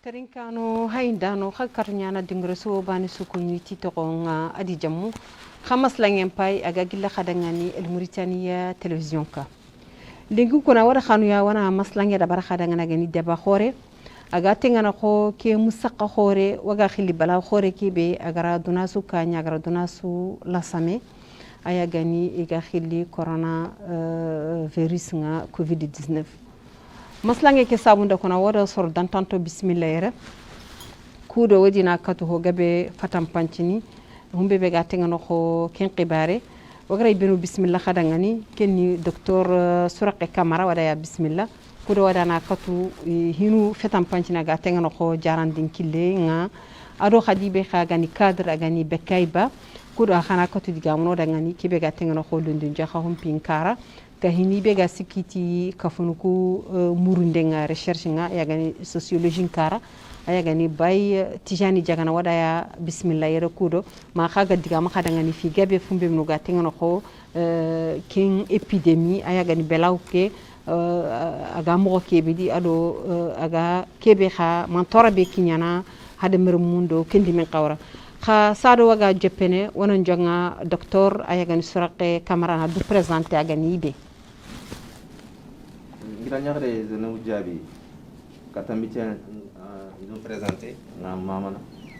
Terinkano haindano kharnyana dingreso bani sukunyiti tokonga adi jammu khamas langen pay aga gilla khadangani el Mauritania television ka lingu kuna wada khanu ya wana maslange da bar khadangana gani deba khore aga tengana ko ke musaqqa khore waga khili bala khore kibe agara dunasu kanya agara dunasu lasame aya gani iga khili corona virus nga covid 19 maslange ke sabunda kuna wada sor dantanto bismillah kudo wajina katu ho gabe fatam pancini humbe be ga tengano ko ken qibare wagray benu bismillah khadangani kenni docteur suraqe kamara wada ya bismillah kudo wada na katu hinu fatam pancina ga tengano ko jarandin kille nga ado khadibe khagani cadre agani bekayba kudo khana katu diga mono dangani kibe ga tengano ko lundun jaha hum pinkara kahini be ga sikiti kafunuku murundenga recherche nga yagani sociologie kara ayagani bay tijani jagana wada ya bismillah yere kudo ma khaga diga ma khada ngani fi gabe fumbe no ga tengano ko king epidemie ayagani belawke aga mo kebe di ado aga kebe kha man torabe kinyana hade mer mundo kendi men qawra kha sado waga jepene wonon jonga docteur ayagani suraqe camarana du présenter agani be Granyare zenu jabi katambitian nous présenter na mamana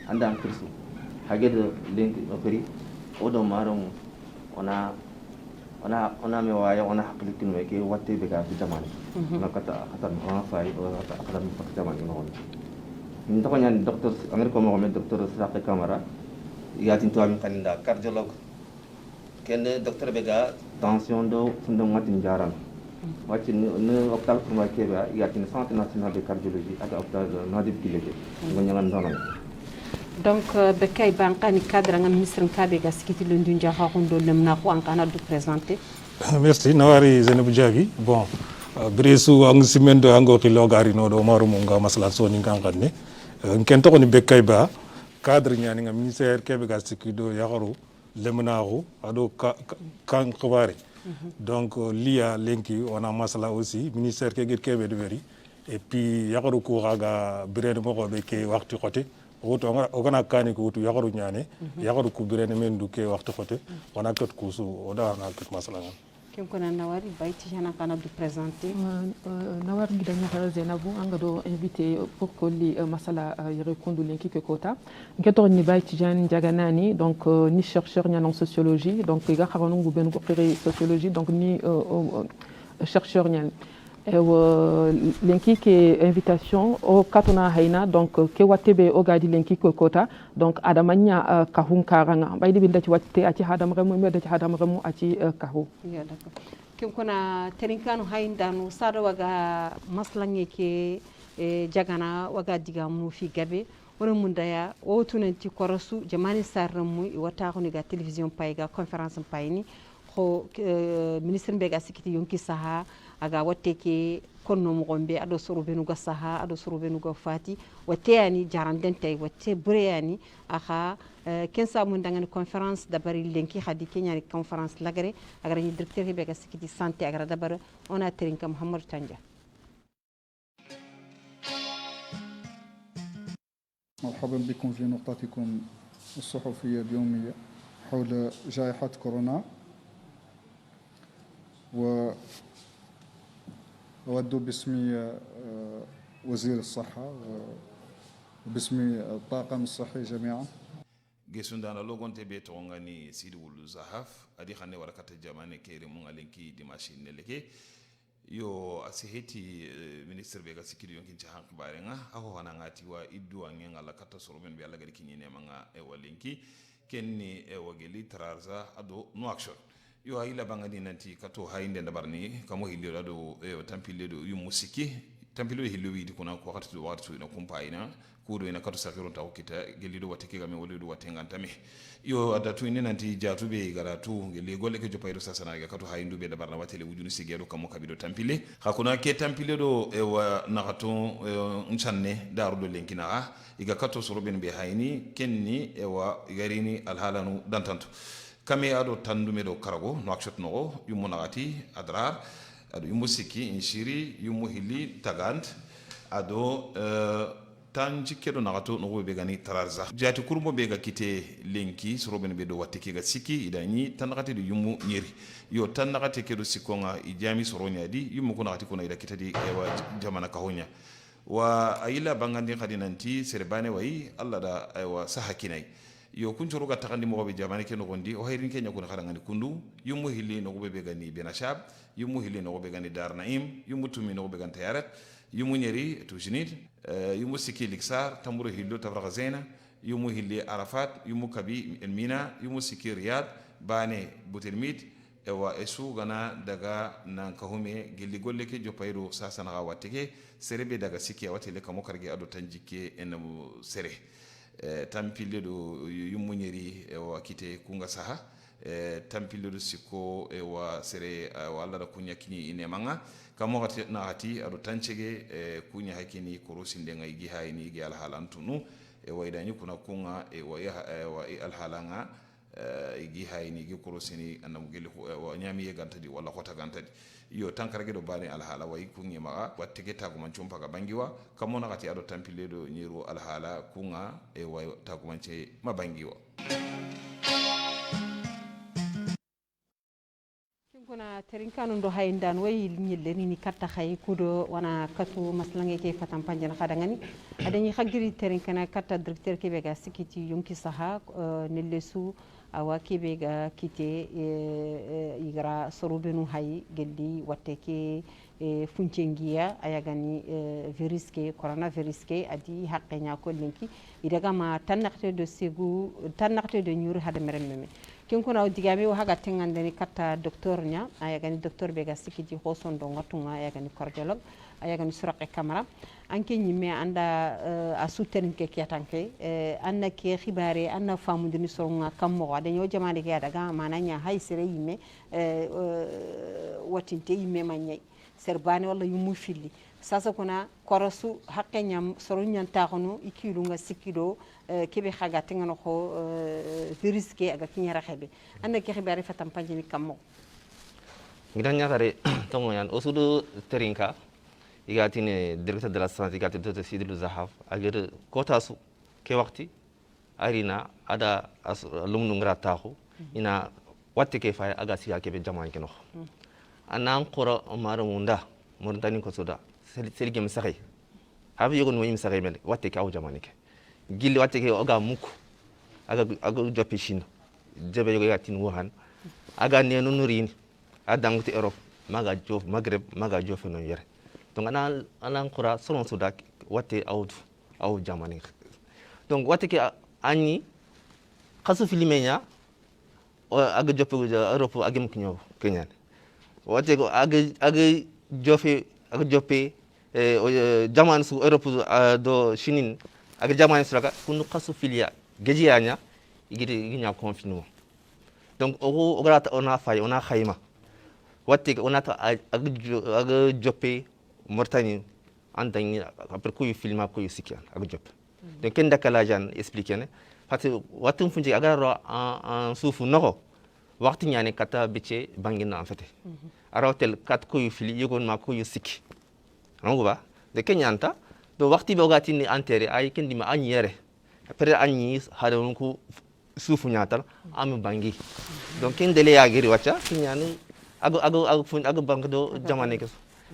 anda kursi haged link operi odo marum ona me waya ona haklikin weke watte be ga jamani na kata ona fay ona akadam pak jamani no ni to nyan docteur ameriko mo med docteur Sraqe Camara yatin to am kalinda cardiologue ken docteur be ga tension do fundo ngatin jaran wacci ne hôpital pour Keba yatin centre national de cardiologie ak hôpital Nadib Kileke ngonyalan donon donc bekay banqani cadre nga ministre kabe ga sikiti lundu njaha hundo lemna ko an kana du présenter merci nawari Zainabou Diaby bon bresu ang simendo ango khilo gari no do maru munga masala so ni kankanne ken to ko ni bekay ba cadre nyani nga ministère kebe ga sikiti do yakaru lemna ko ado kan khawari donc l'IA lenki on a masala aussi ministère ke gir kebe de veri et puis yakaru ko ga birene mo ko be ke waxtu xote woto ogana kani ko wutu yakaru nyane yakaru ku birene men du ke waxtu xote ona tot kusu oda na tot masala ngam kem ko na nawari bayti jana kana du présenter nawar gida nya Zainabou anga do invité pour que li masala yerekondu lenki ke kota ngeto ni bayti jan jaganani donc ni chercheur nya en sociologie donc ga xawanu ngu ben ko xiri sociologie donc ni chercheur nya lenki ke invitation o katuna hayna donc ke watebe o gadi lenki ko kota donc adamanya kahun karanga baydi binda ci watte aci hadam remu medda ci hadam remu aci kahu ya d'accord kem kona terinkanu hayndanu sada waga maslange ke jagana waga digamu fi gabe wona mundaya o tunanti korosu jamani sarramu wata ko ni ga télévision payga conférence payni ko ministre mbega sikiti yonki saha aga watte ke konno mo gombe ado soro benu ga saha ado soro benu ga fati watte yani jaranden tay watte bureyani aha ken sa mun dangani conférence dabari lenki khadi kenyani conférence lagare agara ni directeur mbega sikiti santé agara dabar ona terinka Mohamed Tanja مرحبا بكم في نقطتكم الصحفية اليومية حول جائحة كورونا وأود باسم وزير الصحة وباسم الطاقم الصحي جميعا gesundana logonte be to ngani sidi wulu zahaf adi khane warakata jamane kere mun alenki dimashi neleke yo asiheti ministre be ga sikiri yonkin ci hank bare nga aho wana ngati wa iddu angen ala kata soroben be alla gari kinyene manga e walenki kenni e wageli trarza ado no action yo ayila bangani nanti kato hainde ndabarni kamo hillo ado tampille do yu musiki tampilo hillo wi dikuna ko wakati do wartu ina kumpaina kudo ina kato sakiro ta okita gelido wateke game wolido watengantame yo adatu ine nanti jatube garatu ngeli golle ke jopaydo sasana ga kato haindu be dabarna watele wujunu sigero kamo kabido tampile hakuna ke tampile do e wa nakato nchanne darudo lenkina iga kato soroben be hayni kenni e wa garini alhalanu dantanto kame ado tandume do karago no akshot no yumo nagati adrar ado yumo siki inshiri yumo hili tagant ado tan jikkeɗo nagato nogoɓe ɓe gani tararza jati kurmo ɓe ga kite lenki soroɓene ɓe ɗo watte kega sikki ida ñi tan nagate ɗo yummu ñeri yo tan nagate keɗo sikkonga i jami soroñadi yummu ko nagati kono ida kitadi ewa jamana kahoña wa a yilla bangandi kadi nanti sere bane wayi allah da aywa saha kinay yo kuncoroga taxandi moxoɓe jamane ke noxondi o hayrin ke ñakuna xarangani kundu yummu hilli noxoɓe ɓe gani benachab yummu hilli noxoɓe gani dar naim yummu tumi noxoɓe gan tayaret yummu ñeri tusinit yummu sikki liksar tamburo hillo tafraxa zena yummu hilli arafat yummu kabi elmina yummu sikki riyad bane butelmit ewa esu gana daga nan kahume gelli golle ke joppayro sasanaxa watte ke sere ɓe daga sikki a wattele kamo karge aɗo tan jikke enamo sere tampille ɗo yummuñeri ewa kite kunga saha tampille ɗo sikko ewa sere wa allah ɗa kuña kiñi inemanga kamo naxati aɗo tancege kuña hakkini korosinde nga igi hayni igi alhaala antunu e waydañi kuna kunga ewa alhaalanga igi hayni igi korosini annamu geli ñami yegantadi walla hota gantadi yo tankarage ɗo bani alhaala wayi kunge maga wattege taguman cumpaga bangiwa kammo naxati aɗo tampille ɗo ñiru alhaala kunga e way tagumance ma bangiwa kuna terinkanun do hayndan way ñille ni katta hay kudo wana katu maslange ke fatam panjana khadangani adani khagiri terinkana katta directeur ke bega sikiti yonki saha nelesu awa ke bega kite igra sorubenu hay gelli watteke funcengiya ayagani virus ke coronavirus ke adi haqqenya ko linki idaga ma tanakte de segu tanakte de nyuri hada merememe kin kuna digame wa haga tengandeni katta docteur nya ayagani docteur bega sikiti hoson do ngatunga ayagani cardiologue ayagani suraqe camara anke nyimme anda a souten ke kiatanke anna ke khibare anna famudini soronga kammo ade yo jamane ke daga mananya hay sere yimme watinte yimme manyai serbane walla yumu filli sasa kuna korosu haqqenyam soronyan taxunu ikilunga sikido kebe xaga tengano ko virus ke aga kinyara xebe anda ke xibare fatam panjini kammo ngidan ñatare tongo yan osudo terinka igatine directeur de la santé igati docteur Sidil Zahaf agir kota su ke wakti arina ada lumnu ngra taxu ina watte ke fay aga siya ke be jaman ke no anan qora mara munda murtani ko soda seligem saxay habi yogon mo yim saxay mel watte ke aw jaman ke gilli watte ke oga muku aga joppi Chine jebe yogo yatin Wuhan aga nenu nurini adangti Europe maga jof Maghreb maga jof no yere donc anan qura selon soda watte aw jamani donc watte ke ani khasu filimenya aga joppe Europe agem kinyo kenyan watte ko aga joppe jaman su Europe do Chine aga jamani suraga kunu khasu filia gejiyanya igiti ginya confinement donc o grata ona fay ona khayma watte ko onata aga joppe Mauritanie andani après ko filma ko sikian aga joppe donc ken dakala jan expliquer ne parce que watum funji aga ro en soufu noko waxti ñane kata bice bangina en fait arawtel kat ko fili yegon ma ko sikki nangu ba de kenyanta do waxti be ogati ni enterré ay kendi ma agnere après agni hadon ko soufu ñatal am bangi donc ken dele ya giri wacca ñani aga bank do jamane ke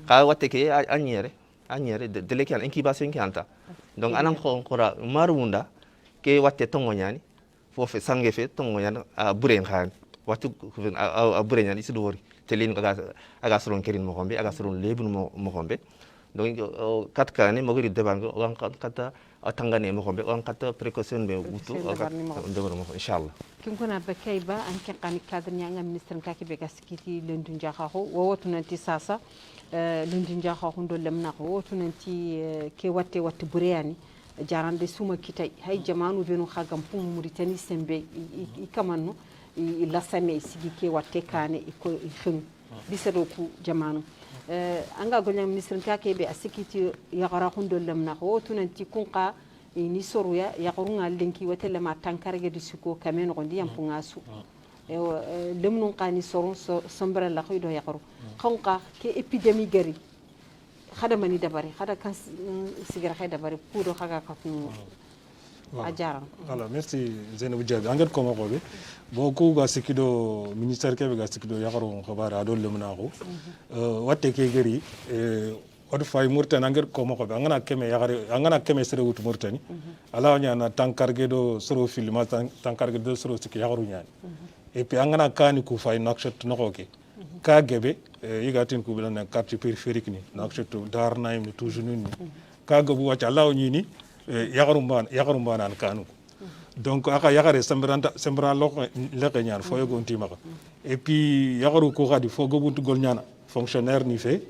ka watte ke agnere dele kan incubation ki anta donc anan ko qora marunda ke watte tongo ñani fofe sangue fe tongo ñani a buren khan wattu a buren ñani sido wori telin aga soron kerin mo xombe aga soron lebun mo xombe donc kat kane mo gori debango on kata tangane mo xombe on kata précaution be wutu ndebor mo inshallah kin kuna bakay ba an ken qani cadre ñanga ministre ka ke be gaskiti lendu njaxaxo wo wotu nanti sasa lendu njaxaxo ndo lemna ko wotu nanti ke watte bureyani jarande suma kitay hay jamanu benu xagam pum Mauritanie sembe i kamanno i lasame sigi ke watte kane ko xenu bisedo ku jamanu anga golnya ministre ka ke be asikiti yaqara hundo lemna ko tunanti kunqa ni soruya yaqurunga lenki wetele ma tankarge du siko kamen gondi yampunga su lemnun qani sorun sombre la khido yaqru kunqa ke epidemie gari khada mani dabari khada kan sigira khay dabari pudo khaga katnu ajaran voilà merci Zainabou Diaby anget ko mako be bo ku ga sikido ministère ke be ga sikido yakaro khabara do lemna ko watte ke gari odo fay murtani anget ko mako be angana keme sere wut murtani ala nyana tankarge do soro filma tankarge do soro siki yakaru nyani et puis angana kani ku fay nakshot nokoke ka gebe yigatin ku bilana quartier périphérique ni nakshot darnaim ni toujours ni ka gabu wacha law ni yakarum bana an kanu donc aka yakare sembran leke ñaan fo yogo ntimaka et puis yakaru ko khadi fo go buntu gol ñana fonctionnaire ni fe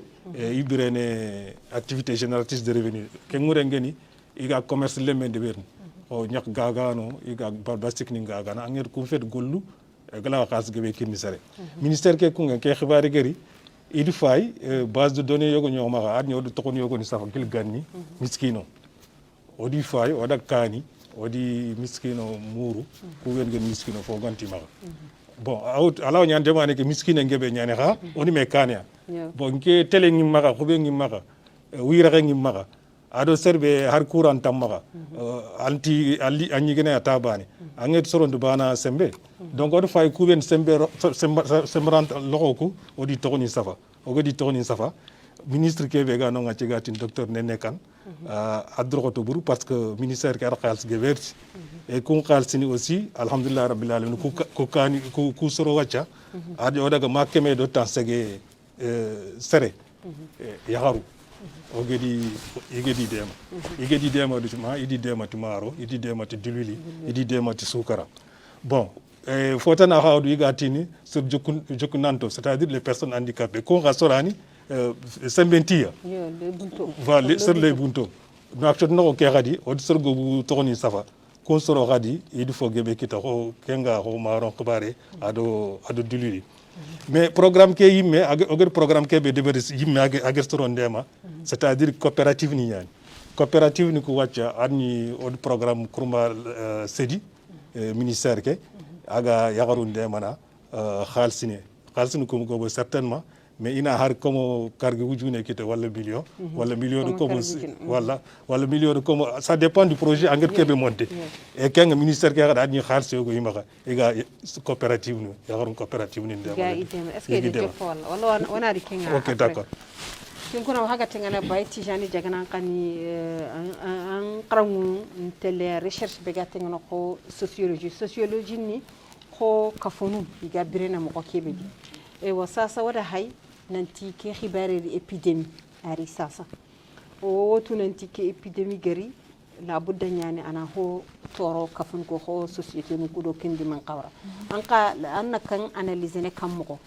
ibirene activité génératrice de revenus ke ngure ngeni iga commerce lemme de berni o ñak gagano iga barbastik ni gagana anger kum fet gollu gala khas gebe kinni sare ministère ke kunga ke xibaari gari idi fay base de données yogo ñoma ad ñodo tokon yogo ni safa gil ganni miskino odi fay oda kani odi miskino muru ku wen gen miskino fo ganti maka bon alaw ñaan demane ke miskine ngebe ñane ha oni me kania bon ke tele ngi maka ko be ngi maka wira ngi maka ado serbe har courant tam maka anti ali anyi gene tabani anget sorondu bana sembe donc odo fay ku ben sembe sembrant lokoku odi tokoni safa ogodi tokoni safa ministre ke be ga no ngati gatin docteur Nene Kane adrogoto buru parce que ministère ke ar khals ge verti et kun khalsini aussi alhamdulillah rabbil alamin ku kani ku soro wacha adi odaga makeme do tansege sere yaharu igedi dema du ma idi dema ti maro idi dema ti diluli idi dema ti sukara bon fotana hawdu igatini sur jokunanto c'est-à-dire les personnes handicapées ko rasorani sembentia voilà sur les bunto nak tot noko ke khadi od sorgo bu tokoni safa kon soro khadi idi fo gebe kita ko kenga ko maron khibare ado diluli mais programme ke yimme agar programme ke be debere yimme agar storon dema c'est-à-dire coopérative ni yani coopérative ni ko wacca adni od programme kurma sedi ministère ke aga yagarun demana khalsini ko go certainement mais ina har comme cargue wujune kite wala million de comme wala million de comme ça dépend du projet engrais kebe monté et kenga ministère ke ada ni khalsi go yimaka ega coopérative ni yagarun coopérative ni ndema est-ce que de fol wala wana ri kenga OK d'accord kin kuna haga tengana bay tijani jagana kani an qarangu tele recherche be gatengano ko sociologie ni ko kafonu iga birena mo ko kebe e wasasa wada hay nanti ke xibare di épidémie ari sasa o wotu nanti ke épidémie gari la budda ñani ana ho toro kafun ko ho société mu kudo kendi man qawra anka anna kan analyser ne kam mo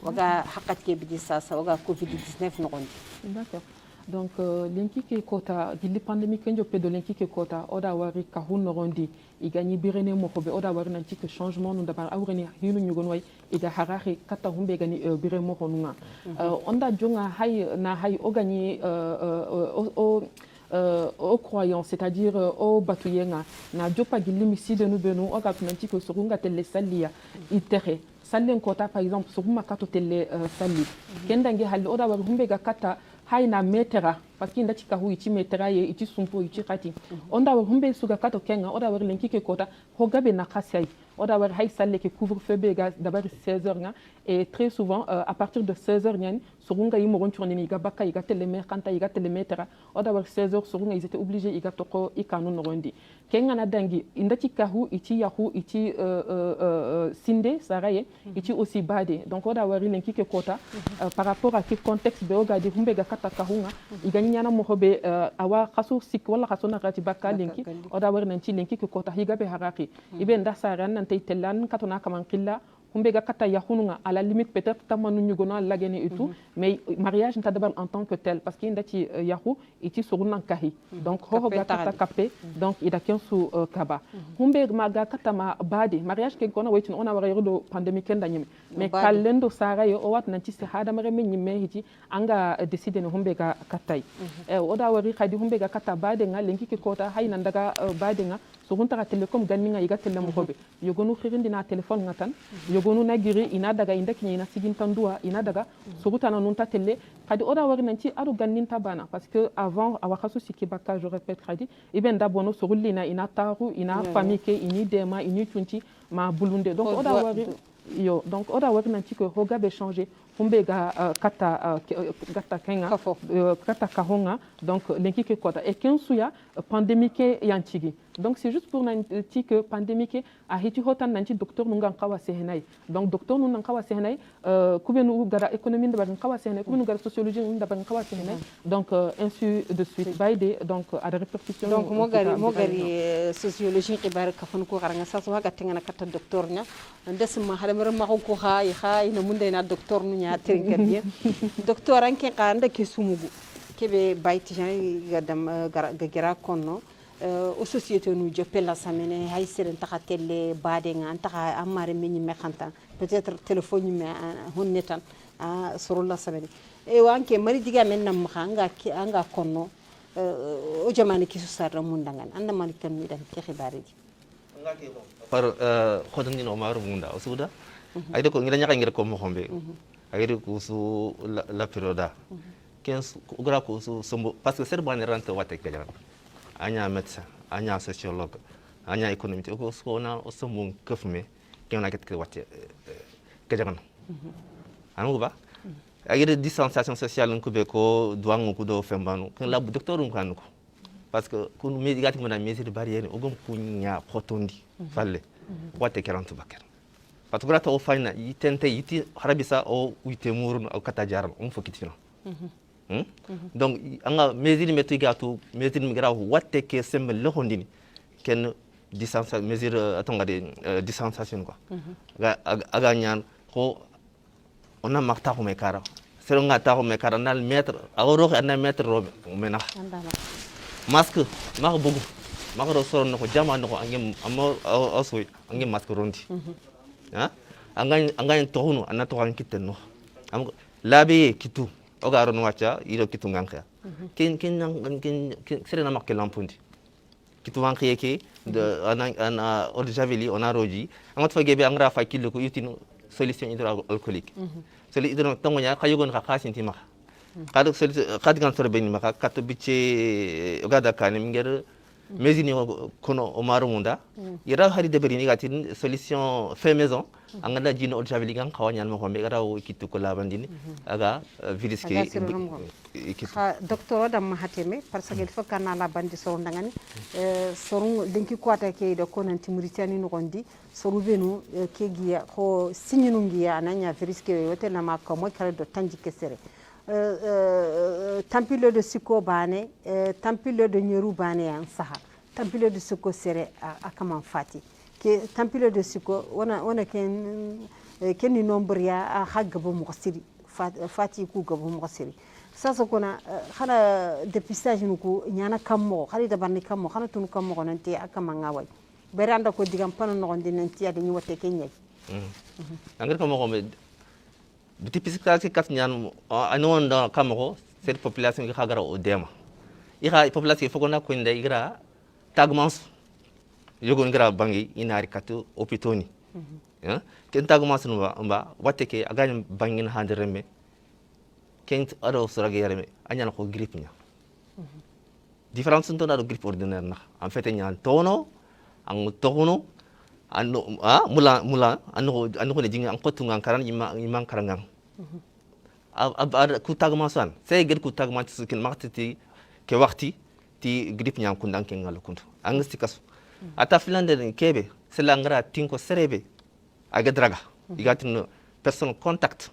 waga haqqat ke bidi sasa waga covid 19 no gondi d'accord donc lenki ke kota gilli pandémie kenjo pedo lenki ke kota oda wari ka hunno gondi igani birene mo ko be oda wari nanti ke changement no dabar awreni hinu nyugon way iga harahi kata humbe gani bire mo honunga onda jonga hay ogani aux croyants, c'est-à-dire aux batuyenga na jopa gilimi si de nous benu oga nanti ko surunga tele salia itere salen kota par exemple suruma kato tele sali kendange hal oda war humbe ga kata hayna metera parce que ndati ka hu ichi metera ye ichi sumpo ichi kati onda war humbe suga kato kenga oda war lenki ke kota hogabe na khasai oda war hay salle ke couvre-feu be ga d'abord 16h nga et très souvent à partir de 16h nyani surunga yimo gon tourner iga bakka iga tele mer kanta iga tele metera oda war 16h surunga ils étaient obligés iga toko ikanu nogondi kenga na dangi ndati ka hu ichi yahu ichi sinde saraye ichi aussi bade donc oda war lenki ke kota par rapport à quel contexte be oga di humbe ga kata ka hunga iga nyana mo hobe awa khasu sik wala khasuna gati bakka lenki oda war nanti lenki ke kota higa be haraki ibe nda saran nan tay telan katona kaman qilla humbe ga kata yahununga à la limite peut-être tamanu nyugona lagene et tout mais mariage nta d'abord en tant que tel parce qu'il ndati yahu iti surunan kahi donc ho ga kata kapé donc ida kensu kaba humbe maga kata ma bade mariage ke kona waitin ona wara yodo pandemique ndanyeme mais kalendo sara yo o wat nanti se hada mare men nyimme hiti anga décider no humbe ga katay oda wari khadi humbe ga kata bade nga lenki ke kota hayna ndaga bade nga sogun taga telecom ganninga iga tele mo hobe yogonu khirindi na telephone ngatan yogonu na giri ina daga inda kinya ina sigin tandua ina daga sogutana nunta tele kadi oda wari nanti adu ganninta bana parce que avant awakasu sikibaka je répète kadi iben dabono sogullina ina taru ina famille ke ini dema ini tunti ma bulunde donc oda wari yo donc oda wari nanti que hoga be changer humbe ga kata kenga kata kahonga donc lenki ke kota et kensuya pandémique yantigi donc c'est juste pour nanti que pandémique a hiti hotan nanti docteur nunga kawa sehenai donc docteur nunga kawa sehenai kubenu gara économie de kawa sehenai kubenu gara sociologie nda kawa sehenai donc ainsi de suite baide donc à des répercussions donc mogari sociologie kibar kafon ko garanga saso haga tengana kata docteur nya ndesma halamar ma ko ha ina munde na docteur nya trinkerbier docteur anke kanda ke sumugu kebe bayti jan gadam gara konno o société nu jopé la samene hay seren taxatelle bade nga taxa amare meñi mexanta peut-être téléphone me honnetan soro la samene e wanke mari diga men nam xanga anga konno o jamane ki su sarra mundangan anda man kan mi dan ke xibari di ngake mo par khodani no maru munda o suda ay de ko ngira nyaka ngira ko mo xombe ay de ko su la piroda 15 gra ko su sombo parce que ser ban rente watte ke jaran anya médecin anya sociologue anya économiste ko so na o sombo kefme kena ket ke watte ke jaran anu ba ay de distanciation sociale ko be ko duango ko do fembanu ken la docteur ko anuko parce que kun médiatique mo na mesure barrière o gom kunya khotondi falle watte 40 bakar parce que rata o fayna yitente yiti harabisa o wite murun o kata jaral on fokitina donc anga mesure metu gatu mesure migra watte ke sem le hondini ken distance mesure atonga de distanciation quoi aga nyan ko ona makta ko mekara sero ngata ko mekara nal metre awro na metre robe mena masque ma bugu ma ko soron ko jama no angem amo asoy angem masque rondi angan tohunu anna to kan kitten no am labe kitu o garo no wacha iro kitu nganka kin serena makke lampundi kitu wanke ke de ana eau de javel on a roji angot fa gebe angra fa kilo ko yutino solution hydroalcoolique soli hydro tongonya kayogon ka khasinti ma kadu kadu gan sorbe ni ma kato biche o gada kanem ngere mesini kono o maru munda yara hari de berini gatin solution fait maison anganda jino o javel gan kawanyal mo be gara o kitu ko labandini aga virus ke docteur dam hateme parce que il faut kana la bandi so ndangani sorun linki kwata ke do konanti Mauritanie no gondi soru benu ke giya ko signinu giya ananya virus ke yote na makko mo kala do tanji kesere tampilo de siko bane tampilo de nyeru bane an saha tampilo de siko sere akaman fati ke tampilo de siko wana ken ni nombre ya hagga bo muqsiri fati ku gabo muqsiri sasa kona khana dépistage nuko nyana kammo khali da barni kammo khana tunu kammo konanti akama ngawai beranda ko digam pano no gondi nanti ade ni wote kenyai angir ko mo ko dépistage kat nyan anon da kammo cette population ki khagara o dema ira population foko na ko nda igra tagmans yogon gra bangi inari katu opitoni ken tagmans no ba watte ke agani bangin handireme ken ado sorage yareme anyana ko grippe nya différence to na do grippe ordinaire na en fait nyan tono ang tono anu mula anu ko le jinga ang potunga karan imang karangang ab ku tagmansan sey gel ku tagmantis ken martiti ke waxti ti grippe nya kundan ken ngalo kuntu ang stikas ata filande kebe selangra tinko serebe aga draga igatin person contact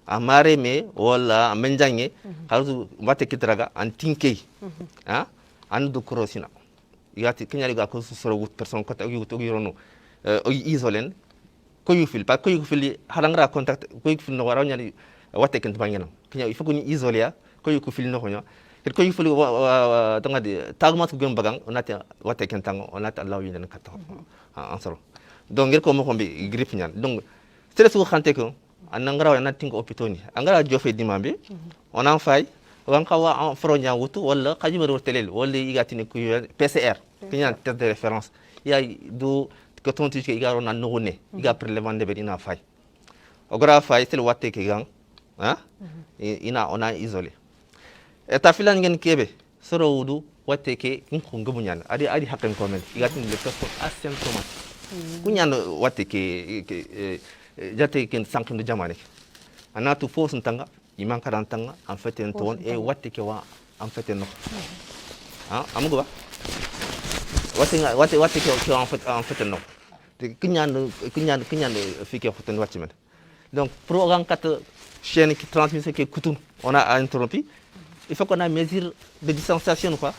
amare me wala menjange kalu wate kitraga antinke andu krosina igati kenyali ga ko soro wut person contact yuto girono isolen ko yufil pa ko yufil halangra contact ko yufil no wara nyali wate kent bangena kenya il faut ko ni isolia ko yufil no honya ko yufil tonga de tagmat ko gem bagang onati wate kentango onati allah yinen kato ansoro donc ngir ko mo ko bi grippe nyan donc stress ko khante ko anangra wana tingo opitoni angara jofe dimambe onan fay wan kawa en fronya wutu wala kajima do telel wala igatini ku PCR kenya test de référence ya do ko tonti ke igaro na nogone iga prélèvement be ina fay o gra fay tel watte ke gang ha ina ona isolé eta filan ngen kebe soro wudu watte ke ko ngamunyan adi hakken ko men igatin le test asymptomatique kunyan watte ke jate ken sankindu jamane anatu fos ntanga iman karantanga en fait en ton e watte ke wa en fait no amugo ba watte ke en fait no kunyan fike hoten watte men donc programme 4 chaîne qui transmet que coutume on a interrompu il faut qu'on a mesure de distanciation quoi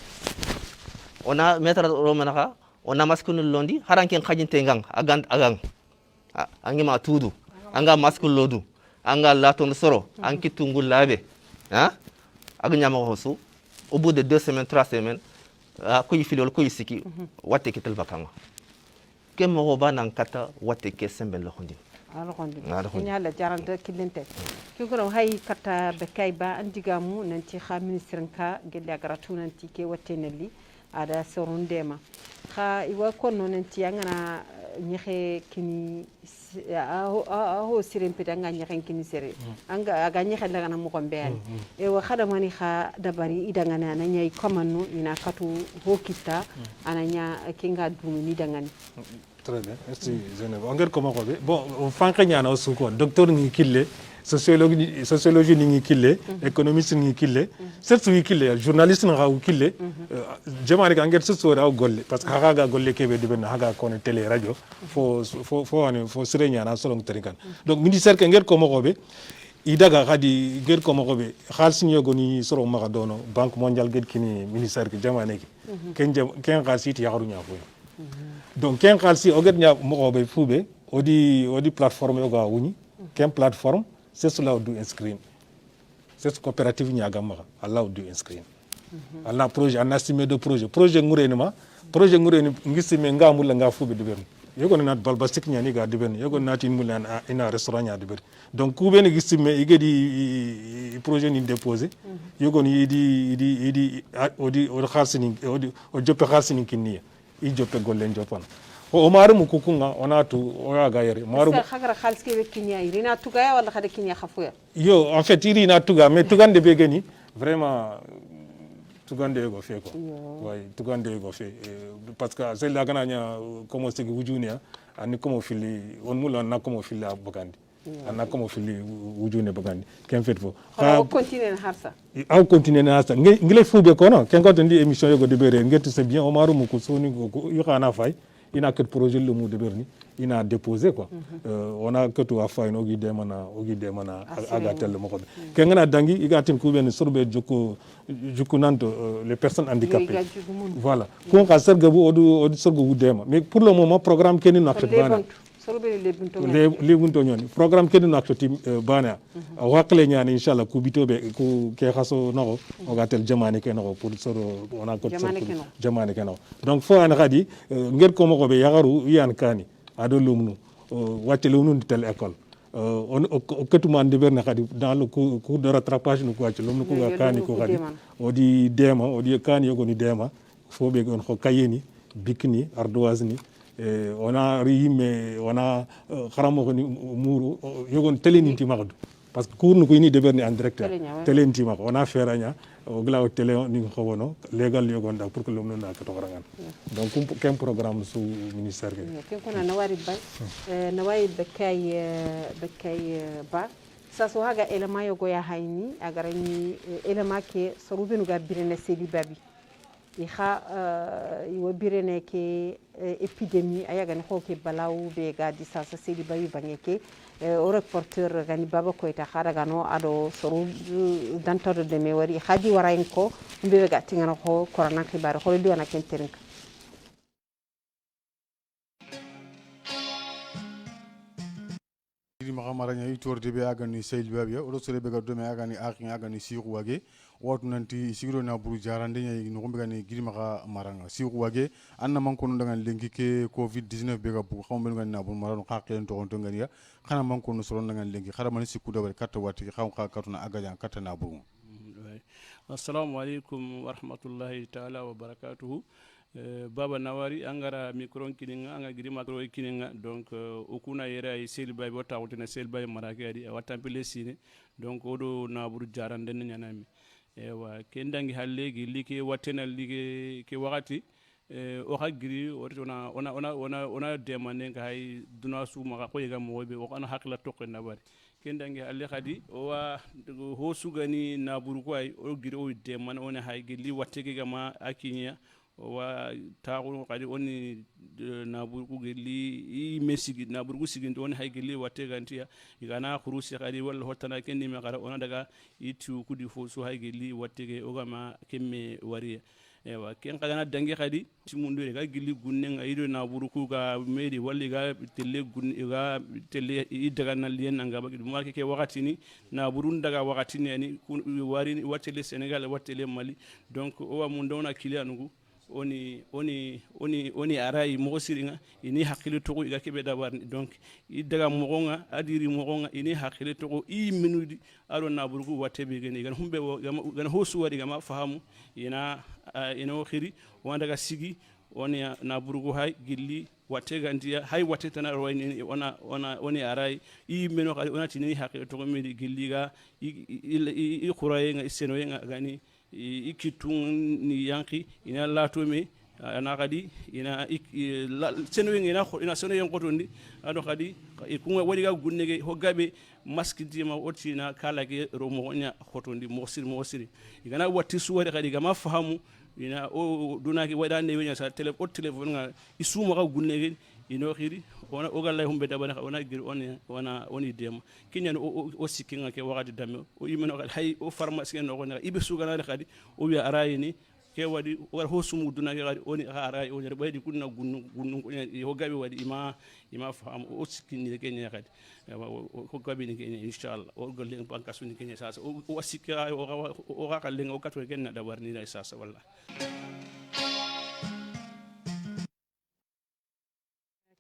on a mettre romanaka on a masque le lundi haranken khajinte ngang agang angima tudu anga masque lodu anga laton soro anki tungu labe agnyama hosu au bout de 2 semaines 3 semaines ko yifilol ko yisiki watte ke tel vakanga ke mo bana kata watte ke sembe lo hondi ñala jaranta kilinte kikoro hay kata be kayba andigamu nanti kha ministre ka gelle garatu nanti ke wattenelli ada sorundema kha iwa konno nanti ngana ñexe kini ho sirim pita nga ñexe kini sere anga aga ñexe daga na mo gombe e wa khada mani kha dabari idanga na ñay komanu ina katu hokita ananya kinga dumi ni dangani. Très bien, merci Zainab. Engel comment ko be bon fanka nyana o suko docteur ngi kille sociologie ngi kille économiste ngi kille surtout ngi kille journaliste ngi kille jamaani engel surtout raw golle parce que haga golle kebe de ben haga kono télé radio fo sire nyana solo ngi terikan donc ministère ke engel comment ko be idaga khadi ngel comment ko be khalsi nyogo ni soro maga dono banque mondiale ged kini ministère ke jamaane ki ken khalsi ti yaru nya fo donc ken khalsi oget nya mo be fube odi plateforme oga wuni ken plateforme c'est cela du inscreen c'est coopérative nya gamma Allah du inscreen Allah projet en estimé de projet ngureni ngisime ngamul nga fube de ben yego na balbastik nya ni ga de ben yego na tin mulan ina restaurant nya de ben donc ku ben ngisime igedi projet ni déposer yego ni idi odi khalsini odi o joppe khalsini kinniya i joppe gollen jopan o maru mu kukunga onatu o ga yere maru khagara khalske be kinya irina tuga wala khada kinya khafuya yo en fait irina tuga mais tugande be gani vraiment tugande go fe ko way tugande go fe parce que c'est la gananya comme c'est wujunia ani comme fili on mula na comme fili abogandi ana comme fili wujune bagandi ken fait fo ha continue harsa aw continue na harsa ngile fube ko no ken ko ndi émission yogo de bere ngetu c'est bien o maru mu ko soni ko yo kana fay ina que projet le mu de berni ina déposé quoi on a que tout à faire ogi demana agatel mo ko ken ngana dangi igatim ku ben surbe jukku nanto les personnes handicapées voilà ko ka serga bu odu sorgo wudema mais pour le moment programme ken na fait bana les bunto ñoni programme ken na acti bana wakle ñani inshallah ku bitobe ku ke xaso nako o gatel jamane ken nako pour soro on a ko jamane ken nako donc fo an khadi ngel ko mo ko be yagaru yan kani ado lumnu wacce lumnu tel école on ketuma de berne khadi dans le cours de rattrapage no ko wacce lumnu ko kani ko khadi odi dema odi kani yogo ni dema fo be gon ko kayeni bikni ardoise ni on a riime on a kharamo ni muru yogon teleni ti magdu parce que cours ko ni de berne en directeur teleni ti mag on a feranya o glaw télé ni xowono légal yogon da pour que lomno na ka to rangan donc kem programme sous ministère ke kuna nawari bay nawari bekay ba sa so haga elema yogo ya hayni agarani elema ke sorubinu ga birene sedi babi ikha iwa birene ke épidémie ayaga ni xoke balaw be ga di sa sedi babi bangeke o reporter gani baba ko ita khara gano ado soru dantado de me wari khadi warain ko mbe ga tingana ko corona khibar ko li wana ken terinka di mahamaranya itor de be agani seyl babia o sore be ga do me agani akin agani siru wage watu nanti sigiro na buru jarande nyi no gombe gani giri maka maranga siru wage anna man ko ndangan lengi ke covid 19 be ga bu xambe ngani na bu marano xaqen to on ngani ya xana man ko no soro ndangan lengi xara man sikku do be katta wati xam xa katuna agaja katta na bu assalamu alaikum wa rahmatullahi ta'ala wa barakatuhu baba nawari angara micron kininga anga giri macro kininga donc okuna yere ay selbay bota wotena selbay marake adi watampile sine donc odo naburu jarande nyanami ewa kendangi hallegi like watena like ke wakati o hagiri ona demande nga hay duna su maka ko yega mobe o kana hakla tokke nabari kendangi halle khadi o wa ho sugani naburu ko ay o giri o demande ona hay gili watege gama akinya wa taxu kadi oni naburgu gelli i mesigi naburgu sigindi oni hay gelli watte gantiya igana khurusi kadi wala hotana kenni me kara ona daga itu kudi fo so hay gelli watte ge ogama kemme wariya ewa ken kadana dangi kadi timundu ga gelli gunne nga ido naburgu ga medi walli ga telle gunne ga telle i daga na lien nga ba du marke ke wakati ni naburun daga wakati ni ani wari watte le Senegal watte le Mali donc o wa mun dona kilianugo oni arai mo siringa ini hakile to iga kebe dabar donc i daga mogonga adiri mogonga ini hakile to i minudi aro na burgu watebe gene gan humbe gan hosu wadi gama fahamu ina khiri wanda ga sigi oni na burgu hay gilli watte gandiya hay watte tan rawani oni arai i meno kali ona tini hakile to medi gilli ga i khuraye nga iseno nga gani ikitun ni yanki ina latome ana kadi ina senwe ina sono yon kotondi ado kadi ikunga wadi ga gunnege hogabe maskiti ma otina kala ke romo nya kotondi mosiri igana watti suwade kadi gama fahamu ina o dunaki wadane wenya sa téléphone nga isuma ga gunnege ino khiri ona ogalla humbe dabana ona gir oni dem kinyan o sikinga ke wakati dame o yimeno hay o pharmacie no gona ibe sugana kadi o wi arayini ke wadi war hosumu duna ke kadi oni aray o yer baydi kunna gunnu o gabe wadi ima fam o sikini ke nya kadi ko gabe ni ke inshallah o golle banka suni ke nya sasa o sikira o ga kallenga o katwe ken na dabar ni sasa wallahi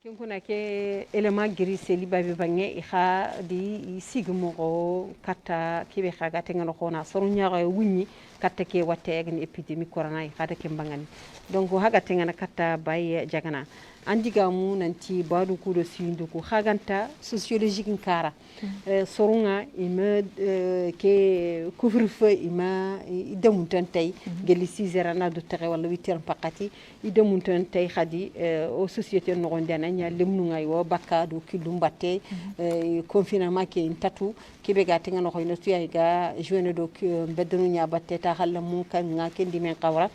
kinkuna ke elema giri seli babi bange ikha di sigmo kata kibe khaga tengano khona sorunya ga wunni kata ke watte egni epidemi corona khada ke mbangani donc haga tengana kata bay jagana andiga mu nanti badu kudo sindu ko khaganta sociologique nkara sorunga ima ke couvre-feu ima idemuntan tay geli 6h na do tere wala 8h pakati idemuntan tay khadi o société no gondana nya lemnu ngay wo bakka do kilum batte confinement ke intatu kibe ga tinga no khoyno tuya ga joine do bednu nya batte ta khalla mu kan nga kendi men qawra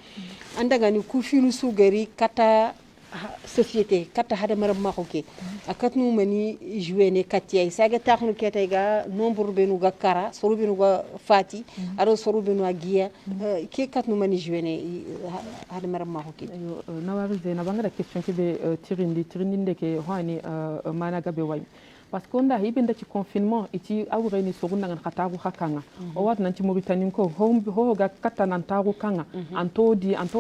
andaga ni ku finu sugari kata société kata hada maram makoke akatnu mani jouene katia saga taxnu keta ga nombre benu ga kara soru benu ga fati aro soru benu agia ke katnu mani jouene hada maram makoke nawari zena bangara question ke be tirindi ndeke hani mana gabe way parce que onda hibenda ci confinement iti awreni sogunda ngan khatagu khakanga o wat nanti Mauritanie ko ho ga katana tagu kanga anto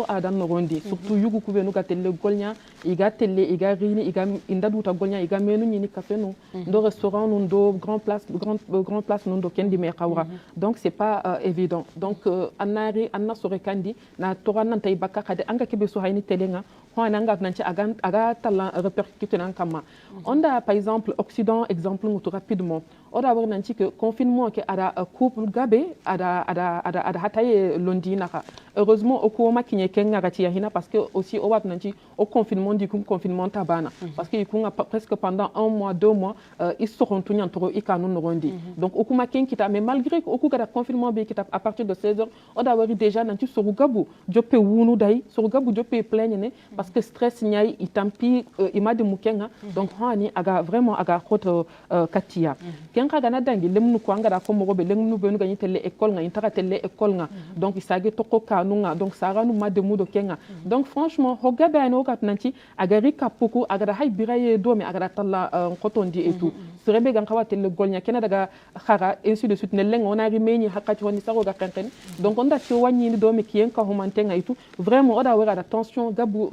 adan no gondi surtout yugu kubenu ga telle golnya iga telle iga rini iga indadu ta golnya iga menu ni kafeno do restaurant non do grand place non do kendi me khawra donc c'est pas évident donc anna sore kandi na torana tay bakka khade anga kebe so hayni telenga ho ananga nanti aga tala répercuter nan kama onda par exemple Occident exemple rapidement on a voir nanti que confinement que ada couple gabe ada hataye londi naka heureusement au ko makinye kenga gati hina parce que aussi on va nanti au confinement du confinement tabana parce que ikunga presque pendant 1 mois 2 mois ils seront tous nyantoro ikanu nondi donc au kuma ken kita mais malgré au ko gada confinement be kita à partir de 16h on a voir déjà nanti sorugabu jope wunu dai sorugabu jope plaigne parce que stress nyai itampi imade mukenga donc hani aga vraiment aga khoto katia kenga gana dangi lemnu ko ngada ko mogo be lemnu be nu gani tele école nga intaka tele école nga donc isage toko kanunga donc saranu made mudo kenga donc franchement hogabe ano kat nanti agari kapuku agara hay biraye do me agara talla khotondi et tout serebe gan khawate le golnya kena daga khara ainsi de suite ne lengo na rimeni hakati honi saro ga kanken donc onda ci wani ni do me kien ka humantenga et tout vraiment oda wera attention gabu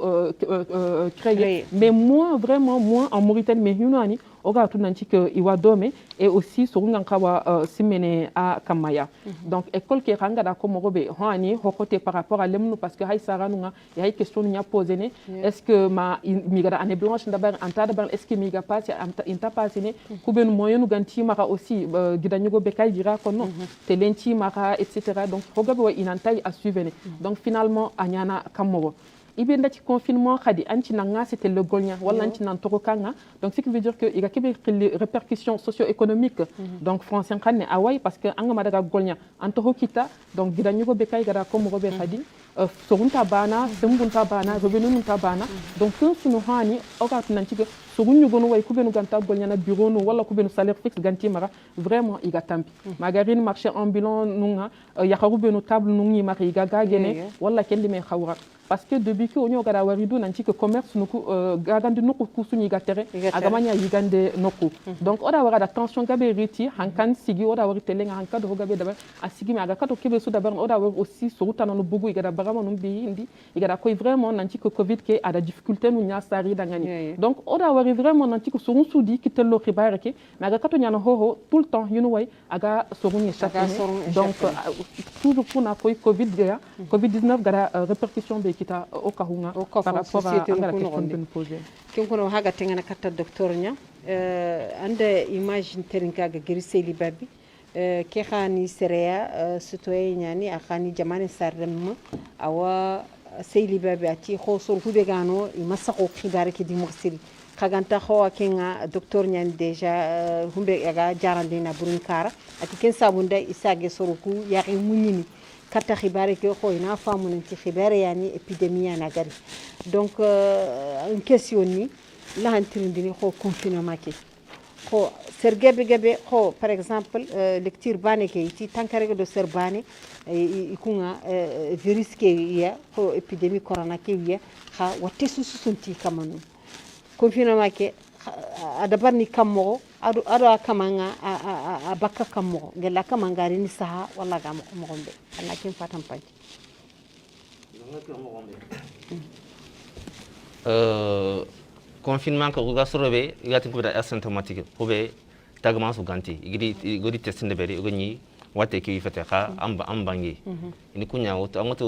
créer mais moi vraiment moi en Mauritanie mais hunani oga tu nanti que iwa dome et aussi surungan kawa simene a kamaya donc école qui ranga da ko mogobe hani hokote par rapport à lemnu parce que hay saranunga et hay question nya poser ne est-ce que ma migara année blanche d'abord anta d'abord est-ce que miga passe inta passe ne kubenu moyenu ganti maka aussi gidanyugo bekay dira ko non telenti maka etc donc hogobe wa inantai à suivre donc finalement anyana kamogo ibenda ci confinement khadi anti nanga c'était le golnia wala anti nan toko kanga donc ce qui veut dire que il y a quelques répercussions socio-économiques donc français khane away parce que anga madaga golnia anto kita donc gidanyugo bekay gara ko mo be khadi sogunta bana sembunta bana revenu nunta bana donc kun sunu hani oka nanti que sogunyu gono way kubenu ganta golnia na bureau no wala kubenu salaire fixe ganti mara vraiment iga tampi magarine marché ambulant nunga ya khubenu table nungi mari gaga gene wala kendi me khawra parce que depuis que onyo gara waridu nanti que commerce nuku gagande nuku kusuni gatere agamanya yigande nuku donc oda wara da tension gabe riti hankan sigi oda wari telenga hanka do gabe daba asigi ma agaka to kebe so daba oda wari aussi soruta no bugu igada barama no bi indi igada koy vraiment nanti que covid ke ada difficulté nu nya sari dangani donc oda wari vraiment nanti que sorun sudi ki tello khibare ke ma agaka to nyana hoho tout le temps yunu way aga sorun chaque donc toujours pour na koy covid ya covid 19 gara répercussion be kita okahunga par rapport à la question que nous posons. Kin kono haga tengana katta docteur nya ande imagine terinka ga giri libabi ke khani sereya citoyen nyani akhani jamane sardem awa sey libabi ati khosor hube gano imasako khibare ki dimoxiri khaganta khawa kenga docteur nyani déjà humbe ga jarande na burun kara ati ken sabunda isage soruku yaqi munyini kata khibare ke ko ina famu nanti khibare yani épidémie na gari donc une question ni la hantirindini ko confinement ke ko sergebe gebe ko par exemple lecture bane ke ti tankare do serbane ikunga virus ke ya ko épidémie corona ke ya kha watte susunti kamanu confinement ke adabar ni kammo ado kamanga a bakka kammo gella kamangari ni saha wala ga mo gombe ana kin fatam panci confinement ko ga sorobe igati ko da asymptomatique ko be tagma su ganti igidi testinde beri ogni wate ki fete kha ambangi ini kunya wuto angoto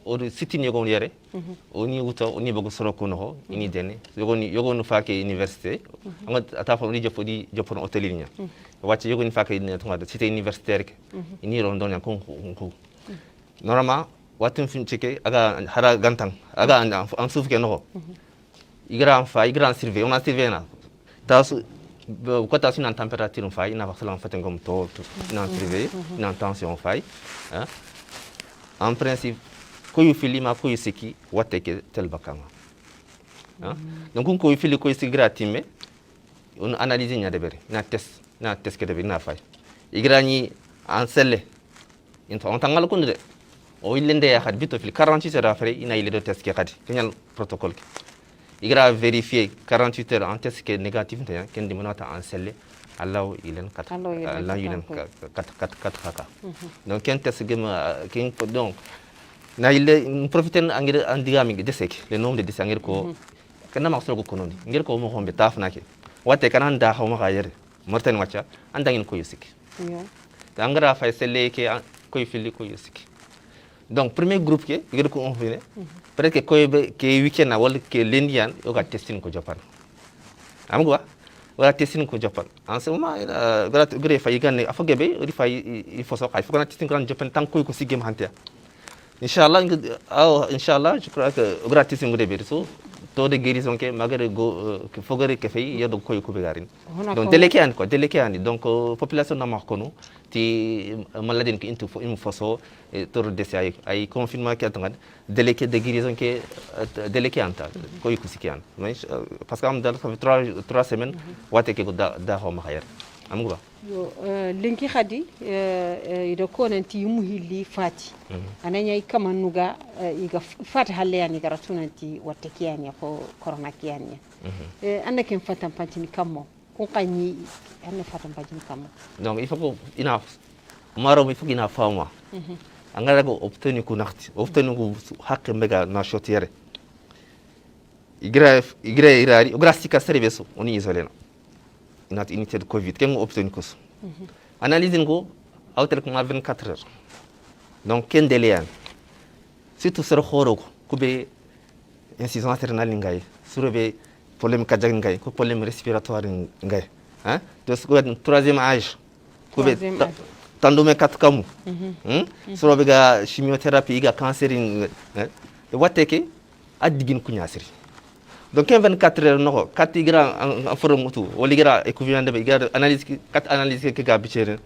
o sitini yogon yere oni wuto oni bogo soroko no ini dene yogon faake université angot ata fa ni jopon hôtelier wati yogon faake ni to ngada cité universitaire ini rondon ko normalement watum fin cheke aga hara gantang aga an sufke no igra surveiller on a surveiller na tasu quand tu as une température faille, n'a pas cela en fait comme tout, une surveille, une tension faille. En principe, quand tu fais lima, quand tu sais qui, what est tel bakama. Donc quand tu fais le quoi c'est gratuit, on analyse n'y a d'abord, n'a test que d'abord n'a faille. Il gagne en selle, on t'en a le compte de, au il l'ende a habité fil 48 heures après, il a eu le test qui a dit, qu'il y a le protocole. Il a vérifié 48 heures en test qui est négatif, qu'il y a en selle, alors il est 4 cas. Donc, un test qui est donc, il profite en dynamique de sec, le nombre de décès, que n'a pas de cononie. Il y a comme on betaf naki. What a cananda home higher, Morten Wacha, and then Koyusik. The Angara fait selle qui a Koyfili Koyusik. Donc, premier groupe qui est confiné, peut-être que week-end à Wall que l'Indien, il a testé au Japon. Amgua, il a testé au Japon. En ce moment, il a fait gagner à Fogebe, il faut savoir, il faut qu'on a testé au Japon tant que vous sigez Mantia. Inch'Allah, je crois que il a testé au Japon. Taux de guérison que malgré que Fogere que fait, il y a donc quoi donc déléqué donc population n'a pas connu ti maladie qui une façon et taux de décès ay confinement qui attend déléqué de guérison que déléqué anta quoi parce que am dans 3 semaines wate que da homa khayr am go yo linki khadi ido konanti yumuhilli fati ananya ikamanuga iga fati halle yani garatunanti watte kiyani ko corona kiyani anda ken fatam pantini kammo ko qani anna fatam pantini kammo donc il faut que ina maro il faut ina fama angara go obtenir ko nakti obtenir ko hakke mega na shotiere igra irari grasika service oni isolena inat unité de covid ken option kus analyse ngo awtel ko 24 heures donc ken délai surtout sur khoro ko be insuffisance rénale ngay surbe problème cardiaque ngay ko problème respiratoire ngay hein to ko troisième âge ko be tandume kat kamu surbe ga chimiothérapie ga cancer watte ke addigin kunyasiri donc 24 heures no kat igra en forum mutu woli gra équivalent de igra analyse kat analyse ke ga bichere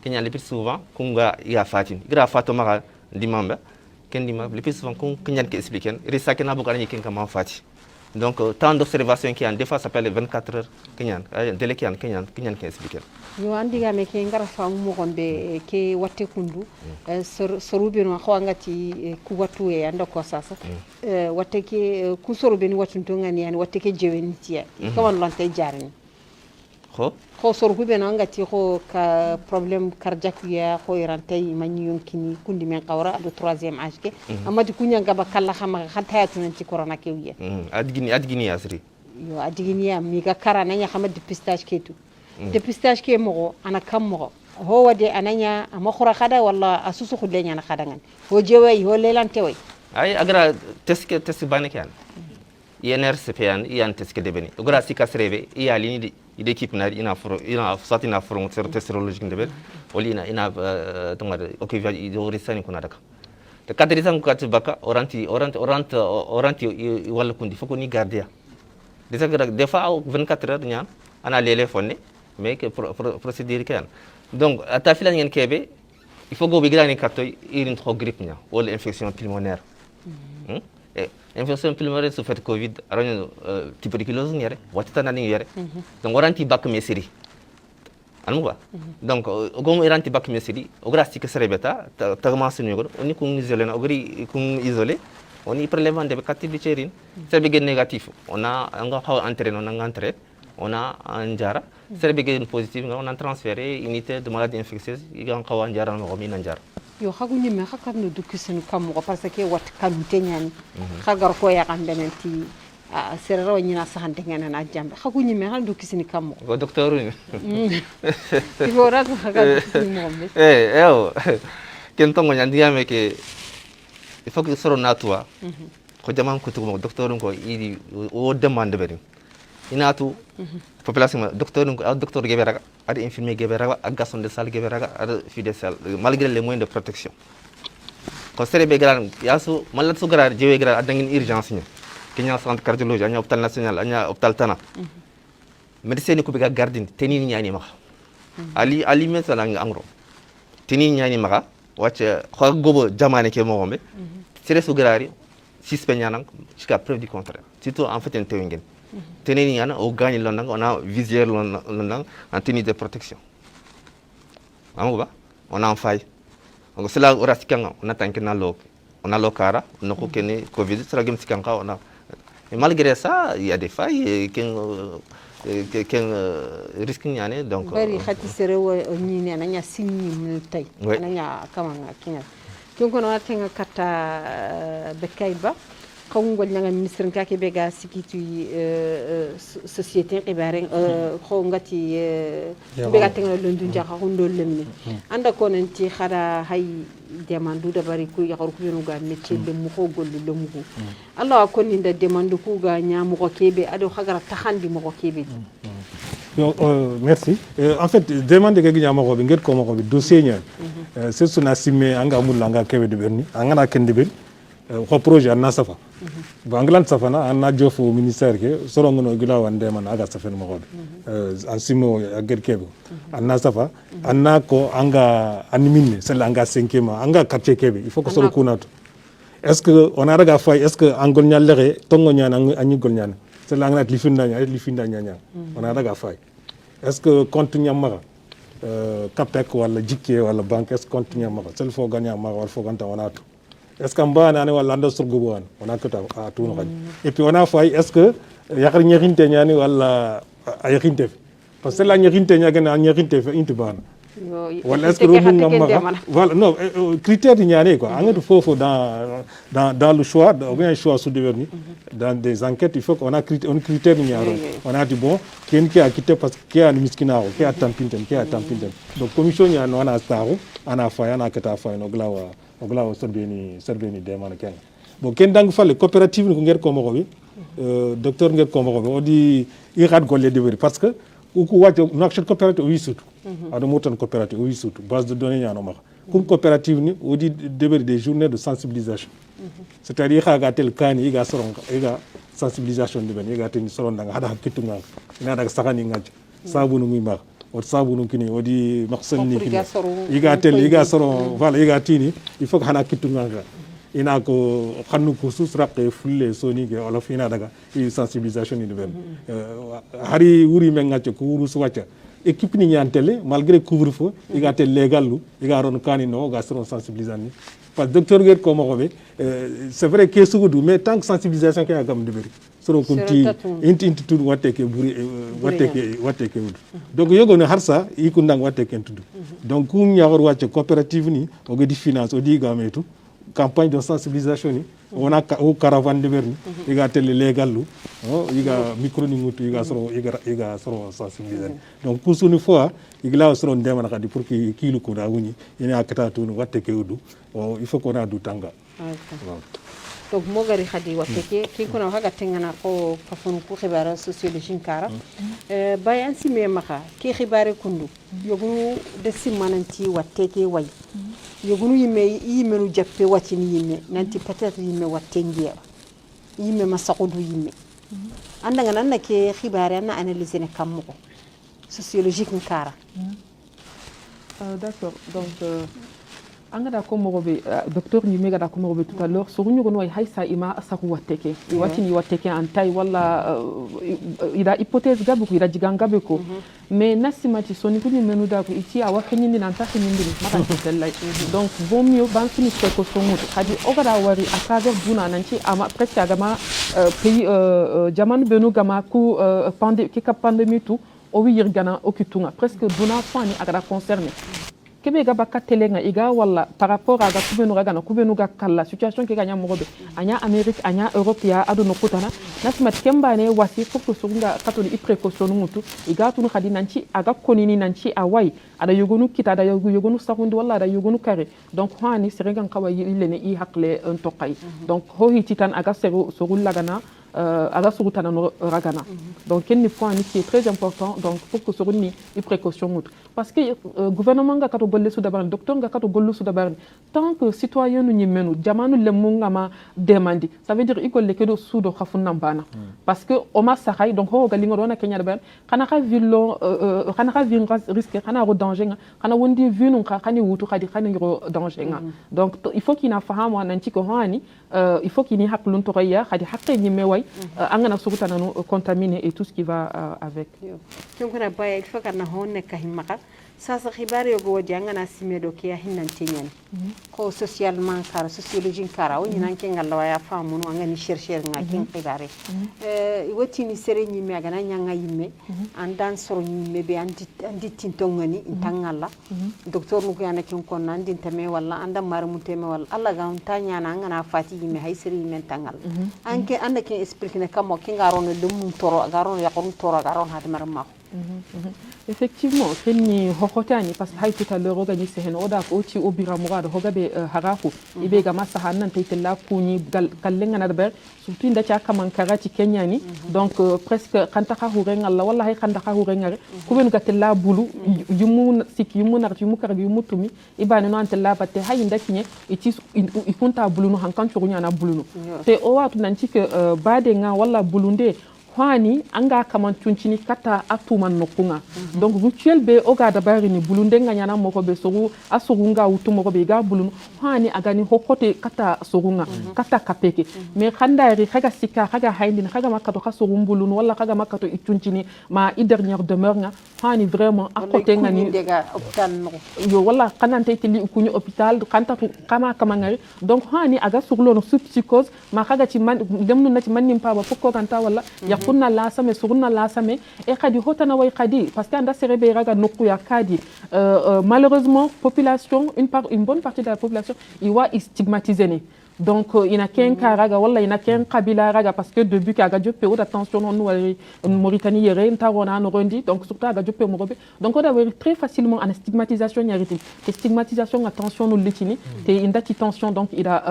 kenya le plus souvent kunga ya fatin igra fatoma ga dimamba ken dima le plus souvent kun kenya ke expliquer risa ke na bu gani ken kama fati donc temps d'observation qui en des fois s'appelle 24 heures kenyan délai qui en kenyan ke expliquer yo andi ga me ke ngara faamu mo gonde ke watte kundu sorube no khawangati ku watu e anda ko sasa watte ke ku sorube ni watu to ngani yani watte ke jeweni tiya ko won lante jarani ko sorube no ngati ko ka problème cardiaque ya ko irante mani yonkini kundi men qawra do 3e âge ke amadi kunya ngaba kala khama khatayatu nan ci corona ke wiya adgini asri yo adgini ya mi ga karana nya khama dépistage ke tu dépistage ke mo ana kam mo ho wade ananya ama khura khada walla asusu khudenya na khada ngan ho jeway ho lelante way ay agra test bane kan INRCP yan yan test ke debeni agra sikasrebe iya lini de équipe na ina satina forum serologique debe wali ina tonga okay do risani kuna daka te kadrisan ko baka oranti wala kundi foko ni gardia des fois 24 heures nya ana lele fonne mais que procédure kan donc ata filan ngeen kebe il faut go bi grani katoy irin trop grippe nya wala infection pulmonaire infection pulmonaire su fait covid aranyo tuberculose ngere watata nani yere donc oranti bak mesiri anmuba donc gom iranti bak mesiri ograsti ke serebeta tagma sunu oni kun isolé na ogri kun isolé oni prélèvement de katti bicherin serbe négatif on a nga xaw entraîner on a entraîner on a anjara serbe positif on a transféré unité de maladie infectieuse igan xaw anjara no mi nanjar yo xagu ni me xakam no dukki sunu kam ko parce que wat kalute ñani xagar ko ya xam benenti serero ñina saxante ngene na jambe xagu ni me xal dukki sunu kam ko docteur ni ti wora ko xagal mom ken tongo ñandi yame ke il faut que soro natua ko jaman ko to docteur ko idi o demande be inatu population docteur geberaga ad infirmier geberaga ak garçon de salle geberaga ad fille de salle malgré les moyens de protection ko sere be gran yasu malat su gara jewe gara adangin urgence ni kenya centre cardiologie anya hôpital national anya hôpital tana médecin ko be ga gardin teni nyani ma ali mesela ngro teni nyani ma wacce ko gobo jamane ke mo gombe sere su garari suspenyanang jusqu'à preuve du contraire surtout en fait en tewingen teneni yana o gagne londang on a visière londang en tenue de protection amuba on a en faille donc cela ora sikanga on a tankena lo on a lokara on ko kene covid cela gem sikanga on a et malgré ça il y a des failles ken risque nyane donc bari khati sere wo ni ne nanya sinni mul tay nanya kamanga kinga kinko no atenga kata bekayba kawngol nyanga ministre ngake bega sikitu société qibaren ko ngati bega tenga londu jaxa hundo lemni anda ko nanti khara hay demandu da bari ku yaxor ku yenu ga métier le mu ko gollu le mu Allah ko ni da demandu ku ga nyamu ko kebe ado khagara taxandi mo ko kebe merci en fait demande ke nyama ko be nget ko mo ko dossier nya c'est suna simme anga mulla anga kebe de berni anga na ken de ben ko projet anna safa ba anglan safa na anna jofu ministère ke sorongono gila wande man aga safen mo ko an simo ager kebe anna safa anna ko anga animine c'est anga 5e anga quartier kebe il faut que solo kunato est ce que on a raga fay est ce que angol nyalere tongo nyana anyi gol nyana c'est l'anglais li finda nya on a raga fay est ce que compte nyamara capec wala jikke wala banque est ce compte nyamara c'est faut gagner mara wala faut ganta onato est ce que mbana ane wala ndo surgo bon on a kata a tout no et puis on a fay est ce que yakar nyerinte nyani wala ayerinte parce que la nyerinte nya gena nyerinte fe intu bana wala est-ce que voilà non critère di ñané quoi angatu fofu dans le choix ou bien choix sous devenu dans des enquêtes il faut qu'on a critère di ñaro on a dit bon ken qui a quitté parce que qui a miskinaro qui a tampinten donc commission ñano ana staru ana faya ana kata faya no glawa sorbeni demana ken bon ken dang falle coopérative ko ngir ko mo bi docteur ngir ko mo bi o di irat golle deber parce que ku wacce n'action coopérative wi surtout ado motan coopérative wi surtout base de données ñano ma comme coopérative ni o di deber des journées de sensibilisation c'est-à-dire xaga tel kani ga soron ga sensibilisation de ben ga ten soron nga hada kitunga ina daga sakani ngaj sabunu mi ma o sabunu kini o di maxsan ni kini iga soron voilà iga tini il faut que hana kitunga ina ko xannu ko susraqe fulle soni ke wala fina daga i sensibilisation ni ben hari wuri men ngacce ko wuru su wacca équipe ni ñantele malgré couvre-feu iga tel légal lu iga ron kani no ga soron sensibilisation parce que docteur ger ko mo c'est vrai que sugudu mais tant que sensibilisation ke agam deberi soro kunti inti tout watte ke buri watte ke wud donc yogo ne harsa i kundang watte ke tudu donc kum ñawor wacce coopérative ni o di finance o di gametu campagne de sensibilisation ni on a au caravane de berni iga tele légal lu iga micro ni ngutu iga soro sensibilisation donc pour une fois igla soro ndema kadi pour que kilu ko da wuni ina akata to no watte ke wudu il faut qu'on a du tanga donc mogari khadi watte ke kuna haga tengana ko fafunu ku khibara sociologie kara bayan si me maka ke khibare kundu yogunu de simananti watte ke way yogunu yimme nu jappe wati ni yimme nanti peut-être yimme watte ngiya yimme masaqudu yimme anda ngana nake khibare na analyser ne kammo sociologique kara d'accord donc angada ko mogobe docteur ni mega da ko mogobe tout à l'heure so ñu gon way haysa ima asaku wateke wati ni wateke an tay wala ida hypothèse gabu ko ida jiganga be ko mais nasimati soni ko ni menu da ko iti awa kenni ni nanta kenni ni mata ko tellay donc vaut mieux ban fini ko so mutu hadi ogada wari akaga duna nanci ama presque agama pays jaman benu gama ku pandémie tout o wi yirgana okitunga presque duna fani agada concerné kebe ga baka telenga iga wala par rapport à kubenu ga kala situation ke ganya mogobe anya Amerique anya Europe ya adu no kutana nasmat kemba ne wasi foko sunga katoni i précaution mutu iga tunu khadi nanci aga konini nanci awai ada yogonu kita ada yogonu sahundi wala ada yogonu kare donc hani serengan kawai ilene i hakle un tokay donc ho hititan aga seru lagana aga surutana no ragana donc quel point qui est très important donc pour que sur une précaution mutu parce que gouvernement ga kato golle sudabar docteur ga kato gollu sudabar tant que citoyen nu nyimenu jamanu le mungama demandi ça veut dire ikole kedo sudo khafuna bana parce que o ma sahay donc ho galingo dona kenya de ben kana ka villo kana ka vin risque kana ro danger kana wondi vinu kana wutu khadi kana ro danger donc il faut qu'il na fahamu nanti ko hani il faut qu'il ni haklun to ya khadi hakke nyime way angana sugutana no contaminé et tout ce qui va avec donc na baya il faut kana honne kahimaka sasa khibari yogo wodi angana simedo ke ya hinante nyani ko socialement kara sociologie kara woni nanke ngalla waya famu no angani chercher ngakin khibari woti ni sere nyime agana nyanga yimme andan soro nyimme be andi tintongani intangalla docteur nu ko yana kin kon nandin tame walla anda marmu teme walla alla ga untanya na ngana fati yimme hay sere yimme tangal anke anda kin explique ne kamo kingaron le mum toro garon yakon toro garon had marma effectivement kenni hokotani parce que hay tout à l'heure organisé hen oda ko ci obira murado hogabe haraku ibe ga masaha nan taytella kuni kallenga na ber surtout nda ca kaman karati kenyani donc presque kanta ka hurenga la wallahi kanta ka hurenga ko ben gatella bulu yumu sik yumu nar yumu kar yumu tumi ibane no antella batte hay nda kinye iti ikunta bulu no hankan churunya na bulu no te o watu nanci que bade nga walla bulunde hani anga kaman tuncini kata atuman nokunga donc rituel be oga dabari ni bulunde nganyana moko be soru asurunga utu moko be ga bulun hani agani hokote kata sorunga kata kapeke me khandari khaga sika khaga haindin khaga makato khasorum bulun wala khaga makato ituncini ma i dernière demeure nga hani vraiment akote ngani yo wala kanante tili ukunyo hôpital kanta kama ngari donc hani aga surlo no psychose ma khaga ci man demnu na ci manim pa ba foko kanta wala kunna lasame surunna lasame e khadi hotana way khadi parce que anda serebe raga nokuya kadi malheureusement population une bonne partie de la population iwa stigmatisée. Donc il n'a qu'un karaga wala il n'a qu'un kabila raga parce que depuis qu'aga jope ou d'attention nous en Mauritanie yere ntarona no rendi donc surtout aga jope mo robe donc on a très facilement en stigmatisation nyariti et stigmatisation attention nous litini te indati tension donc il a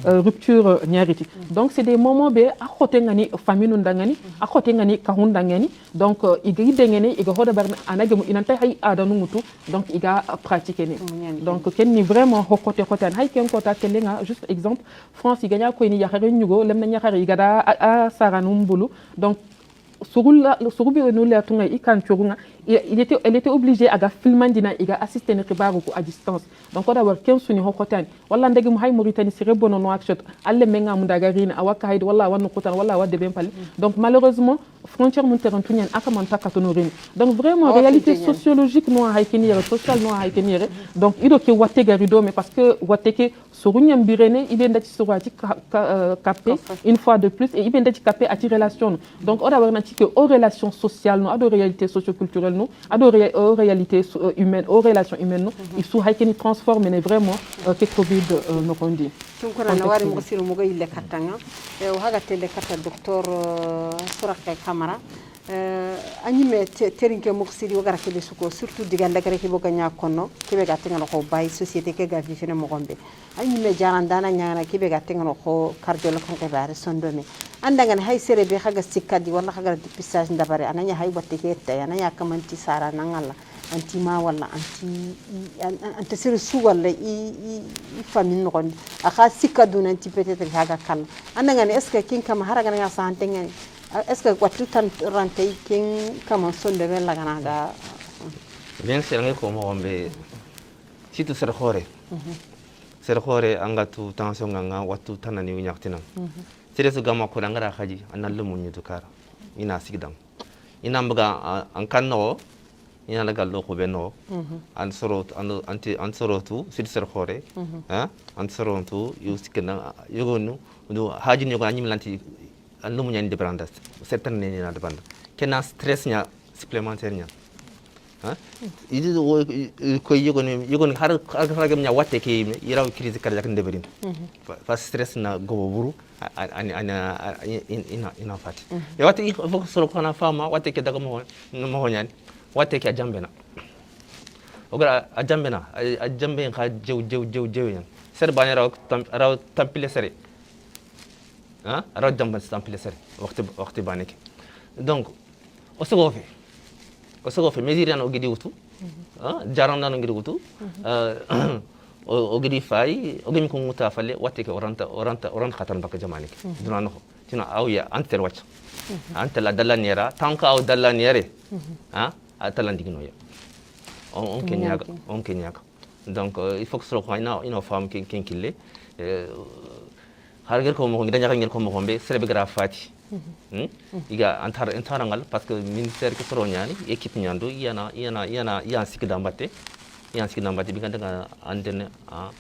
rupture nyariti donc c'est des moments be a khote ngani famille ndangani a khote ngani kahunda ngani donc igi dengene iga hoda bar anage mu inanta hay adanu mutu donc iga pratiquer donc ken ni vraiment hokote khotan hay ken kota kelenga juste exemple France il gagne ko ni yaxare ñugo lem na ñaxare igada a saranum bulu donc surubi no le tunga ikan churunga elle était obligée à filmer dina iga assister ne kibaru ko à distance donc on a war ken suni hokotan wala ndegi mu hay Mauritanie sire bono no action alle menga mu daga rina awaka hayde wala wanu kotan wala wadde ben pal donc malheureusement frontière monterantunien akaman takatono rin donc vraiment réalité sociologique no haykenire social no haykenire donc ido ke watte garido mais parce que watte ke sorunyam birene ibe ndati sorati capé une fois de plus et ibe ndati capé ati relation donc on a war que aux relations sociales no ado réalité socioculturelle no ado réalité humaine aux relations humaines no il sou haykeni transforme ne vraiment que covid no kondi tunkona na wari mo siru mo gayile katanga o haga tele kata docteur Suraka Camara anime terinke mo siri o garake be suko surtout diganda garake bo ganya kono kebe gatenga ko bay société ke gavi fene mo gombe anime jarandana nyaana kebe gatenga ko cardiologue ko bare sondome andanga hay sere be haga sikadi wala haga dépistage ndabare ananya hay watte ke tay ananya kamanti sara nangala anti ma wala anti sere su wala i famille no gondi aka sikadu nanti peut-être haga kan andanga est-ce que kin kama haraga nga santenga est-ce que watu tan rantay kin kama sonde be la ganaga bien c'est ngi ko mo gombe situ sere khore anga tu tension nga watu tanani wi nyaktina sere su gama ko ngara khaji anallu munyu dukara ina sigdam ina mbaga an kanno ina la gallo ko benno an sorot an sorotu situ sere khore an sorotu yu sikna yugonu do haji ni ko anyim lanti allu mu ñani dépendance certaine ni na dépendance kena stress nya supplémentaire nya idi ko yegoni har gam nya watte ke yiraw crise cardiaque ndeberin fa stress na gobo buru ina fati e watte il faut solo kana fama watte ke daga mo ñani watte ke ajambena ogara ajambena ajambe kha jew yan ser bani raw tampile sere رد من ستامبل سر وقت بانك donc osogofe mesure ogidi wutu jaranda no ngidi wutu ogidi fay ogimi ko muta falle watte ke oranta khatan bak jamanike dunano tina awya antel wacc antel dalla nera tanka aw dalla nere atalan digno ya on kenyaga donc il faut que solo ko ina fam ken kille harger ko mo ngi dañaka ngel ko mo hombe serbe gra fati iga antarangal parce que ministère ke soro ñani équipe ñando yana sikida mbatte bi ganda andene an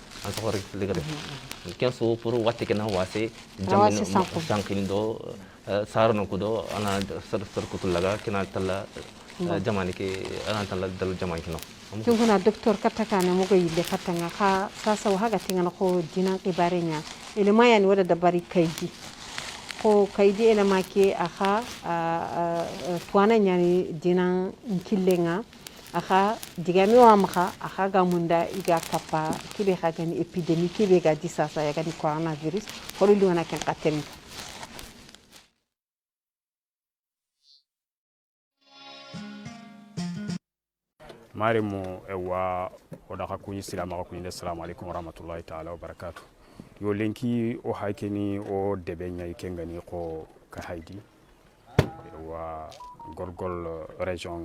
ko rek legade kenso pour watte ke na wase jamin sankilindo sarno ko do ana sar ko tulaga kina talla jamani ke ana talla dal jamani kino tunguna docteur katakana mo goyile katanga ka sasa waga tingana ko dinan ibarenya ele mayani wada dabari kaidi ko kaidi ele make aka tuana nyani dinan killenga aka digami wa maka aka ga munda iga kapa kibe ga ni epidemie kibe ga disasa ya ga ni coronavirus ko li wana ken katem marimo ewa odaka kunyi silama kunyi assalamu alaikum warahmatullahi ta'ala wabarakatuh yo lenki o haykeni o debenya ikengani ko ka haydi ewa gorgol region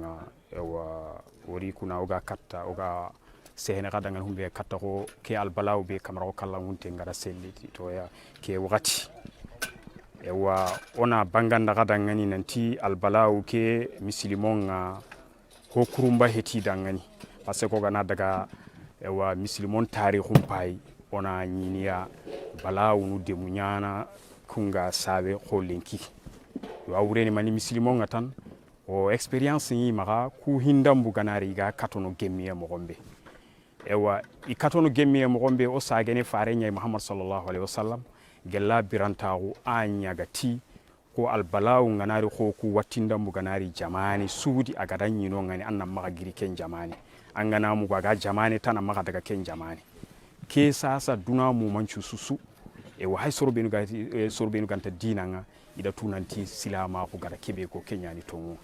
ewa wori kuna oga katta oga sehene kadangal humbe katta ko ke albalaw be kamaro kala wonte ngara selliti to ya ke wakati ewa ona banganda kadangani nanti albalaw ke muslimonga ko kurumba heti dangani parce que ko gana daga ewa muslimon tarihum pay ona nyiniya balawunu de munyana kunga sabe ko lenki yo awreni mani misilimo ngatan o experience yi maga ku hindambu ganari ga katono gemmiye mo gombe ewa i katono gemmiye mo gombe o sagene fare nyay muhammad sallallahu alaihi wasallam gella birantahu anya gati ko albalawu nganari ko ku wattindambu ganari jamani suudi aga nyino ngani annam maga giri ken jamani angana mu ga jamani tana maga daga ken jamani ke sasa duna mu manchu susu e wa hay sorbenu ganta dinanga ida tunanti silama ko gara kebe ko kenyani tongo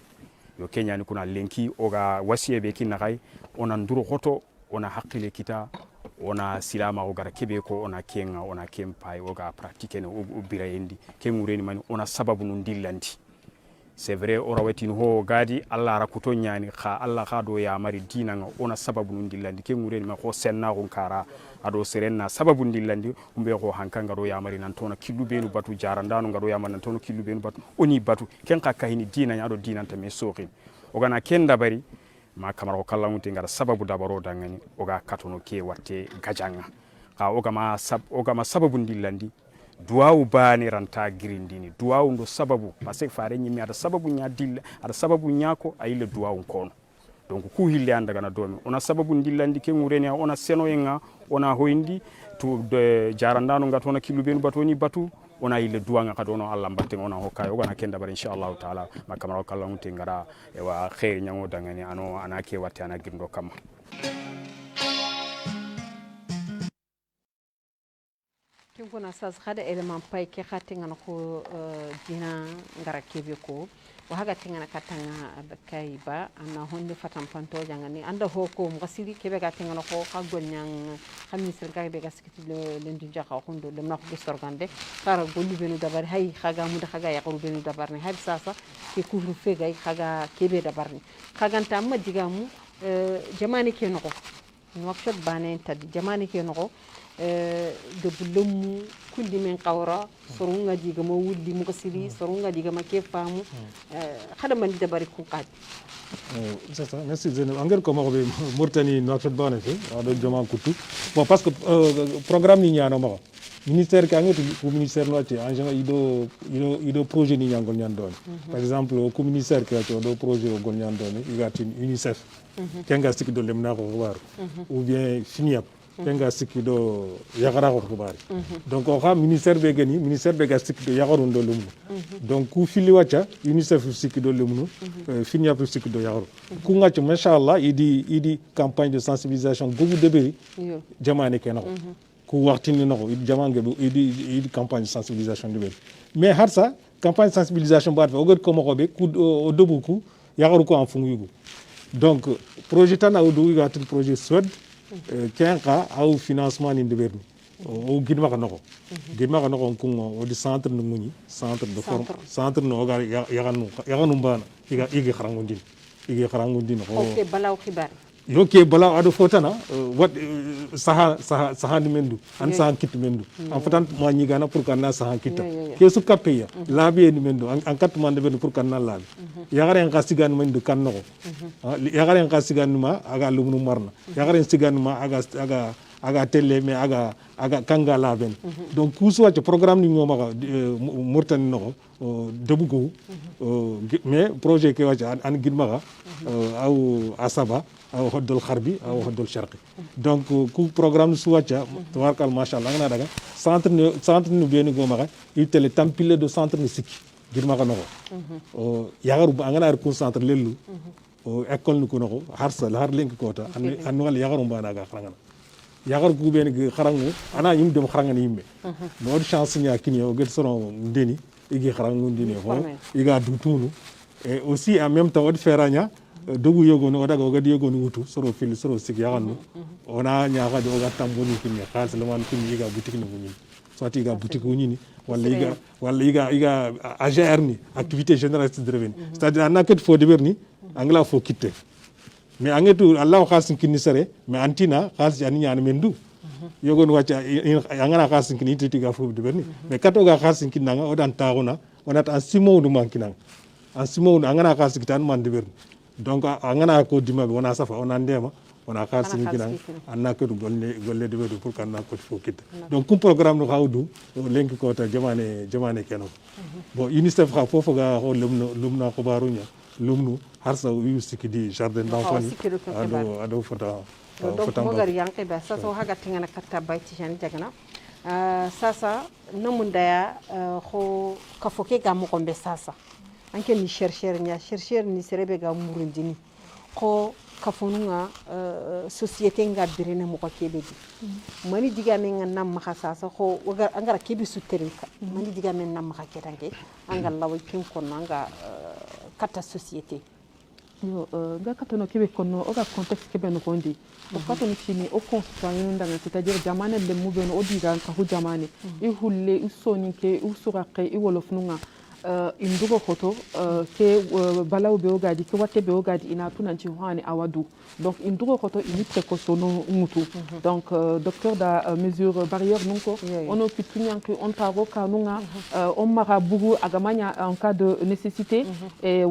yo kenyani kuna lenki oga wasiye be kin nagai ona nduro hoto ona haqqile kita ona silama ko gara kebe ko ona kenga ona kempai oga pratique ne o birayendi kengureni mani ona sababu nun dillanti c'est vrai ora watin ho gadi Allah rakuto nyani kha Allah khado ya mari dinanga ona sababu nun dillandi kengureni ma ko senna ko kara ado serenna sababu ndillandi umbe ko hankanga ro yamari nan tono kilubenu batu jarandano ngaro yaman nan tono kilubenu batu oni batu ken ka kahini dina nya ado dina ta me sokin ogana ken dabari ma kamar ko kala muti ngara sababu dabaro dangani oga katono ke watte gajanga ka ogama sababu ndillandi duwawu bani ranta girindini duwawu ndo sababu parce que fare nyimi ada sababu nya dilla ada sababu nyako ayile duwawu kono donc ku hille anda gana domi ona sababu ndillandi ke ngureni ona seno yenga ona hoyndi to de jarandano ngatona kilubenu batoni batu ona ile duwanga kadono Allah mbatte ona hokay ogana kenda bar inshallah taala makamara kala ngunti ngara e wa khair nyango dangani ano anake watte ana girndo kam kuna sas khada element pay ke khatinga ko dina ngara kebe ko wa haga tingana katanga kayba ana honde fatam panto jangani anda hoko ngasiri kebe ga tingana ko kagol nyang xamni ser ga be ga skiti le ndi jaxa xondo dem na ko gestorgande kara gollu benu dabar hay khaga mu da khaga yaqru benu dabar ne hay sasa ke couvre feu ga khaga kebe dabar ne khaganta ma digamu jamani ke noko workshop bane tadi jamani ke noko de bulum kulli men qawra sorunga diga mo wulli mo kasiri sorunga diga ma ke famu khada man dabari ku qad c'est ça merci Zeynep engrais ko be Mauritanie no fat bane fe ado jama kutu bon parce que programme ni nyano ma ministère ka ngati ko ministère no ati en général ido projet ni nyangol nyandon par exemple ko ministère ka to do projet o gol nyandon igati UNICEF kenga sik do lemna ko war ou bien FINIAP kenga sikki do yakara ko bari donc o xam ministère be gani ministère be ga sikki do yakaru do lumu donc ku fili wacha UNICEF sikki do lumu FINIAP sikki do yakaru ku ngati machallah idi campagne de sensibilisation gogu deberi jamane kenako ku waxtini nako idi jamange idi campagne de sensibilisation deberi mais har ça campagne de sensibilisation bat o god ko mo be ku o dobu ku yakaru ko en fungu donc projet tan awdu ga tan projet SWED kenka au financement ni ndeberni o gidma ka noko kungo o di centre no muni centre de forme centre no ga yaganu bana igi kharangundin ko ke balaw khibar yo ke balaw ado fotana wat saha ni mendu an saha kit mendu en fatan ma nyi gana pour kana saha kita ke su kapeya labi ni mendu en kat man de pour kana labi yagare en kasigan mendu kan noko yagare en kasigan ma aga lumnu marna yagare en sigan ma aga telle me aga kanga laben donc ku so programme ni ngoma Mauritanie noko debugo mais projet ke wacha an gidmaga au asaba au hoddol kharbi au hoddol sharqi donc ku programme su wacha tawarkal machallah ngana daga centre ni beni goma il tele tampile de centre ni sikki gidmaga noko yagaru ngana ar concentre lelu école ni ko noko har link kota an wal yagaru bana ga kharangana yagar ku ben kharangu ana yim dem kharanga ni yimbe no chance nya kini o get sono ndeni igi kharangu ndini ho iga dutunu et aussi en même temps od feranya dogu yogo no daga o gadi yogo no wutu soro fil soro sig yaganu ona nya ga do ga tamboni kini khals laman kini iga boutique ni munyi soit iga boutique munyi walla iga AGR ni activité génératrice de revenu c'est-à-dire anaket fo de berni angla fo kitte mais angetu Allah khasin kini sare mais antina khas ani nyana mendu yogon wacha angana khasin kini titiga fu de berni mais kato ga khasin kini nga odan tauna onat an simo du mankina an simo angana khasin kitan man de berni donc angana ko dimabe wona safa onandema ona khasini kinan anna ko golle de bedu pour kanna ko fo kit donc kum programme no hawdu lenki ko ta jamane keno bon UNICEF kha fofo ga ho lumna ko barunya lumnu harsa yu sikidi jardin d'enfants ado fota donc mogar yanke ba sasa haga tingana katta bayti jan jagana sasa namundaya ho kafoke ga mo kombe sasa anke ni chercheur ni serebe ga murundini ko kafonunga société nga birene mo kebe di mani diga men nam maka sasa ko angara kebi suterika mani diga men nam maka ketanke angal lawi pin ko nanga kata société yo ga katono kebe kono oga contexte kebe no kondi o katono chini o concitoyen ndanga c'est-à-dire jamane le mubeno o diga ka hu jamane i hulle i soninke i suraqe i wolofnunga indugo khoto ke balaw be ogadi ke watte be ogadi ina tunanci hani awadu donc indugo khoto ini précaution mutu donc docteur da mesure barrière nunko ono pitunyanki on taro kanunga on mara bugu agamanya en cas de nécessité et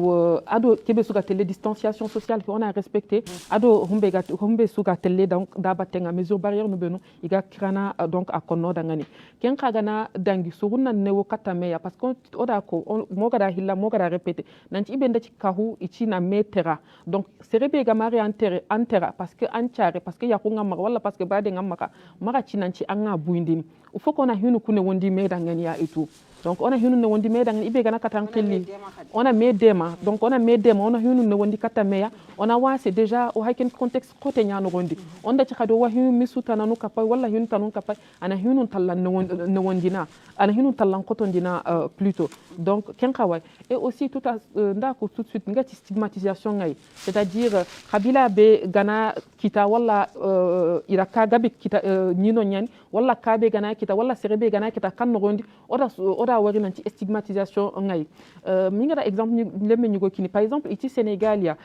ado kebe suga tele distanciation sociale qu'on a respecté ado humbe suga tele donc da batenga mesure barrière no beno iga krana donc akono dangani ken kagana dangi suruna newo katameya parce que oda ko mogada hilla mogada répéter nanti ibenda ci kahu ici na metera donc serebe ga mari antera parce que antiare parce que yakunga maka wala parce que bade ngamaka maka ci nanti anga buindini il faut qu'on a hinu kune wondi medangani ya et tout donc on a hinu ne wondi medangani ibe gana katan kelli on a medema donc on a medema on a hinu ne wondi katameya on a wa c'est déjà au haken contexte côté nyano wondi on da ci khado wa hinu misutana nu kapay wala hinu tanu kapay ana hinu tallan ne wondina ana hinu tallan kotondina plutôt donc et aussi tout à tout de suite ngati stigmatisation ngai c'est-à-dire kabila be gana kita wala iraka gabe kita nino nyen wala kabe gana kita wala serebe gana kita kan nogondi oda wari nanti stigmatisation ngai minga exemple lemme nyugo kini par exemple ici Sénégalia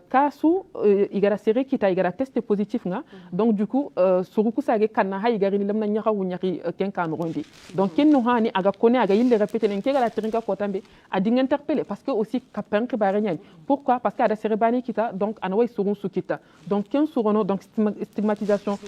kasu igara sere kita igara test positif nga donc du coup suruku sage kanna hay igari lemna nyaka wunyaki kenka nogondi donc kenno hani aga kone aga yille répéter nkega la trinka kotambe a ding interpeller parce que aussi kapen ke barenya pourquoi parce que ada serebani kita donc anaway surun sukita donc ken surono donc stigmatisation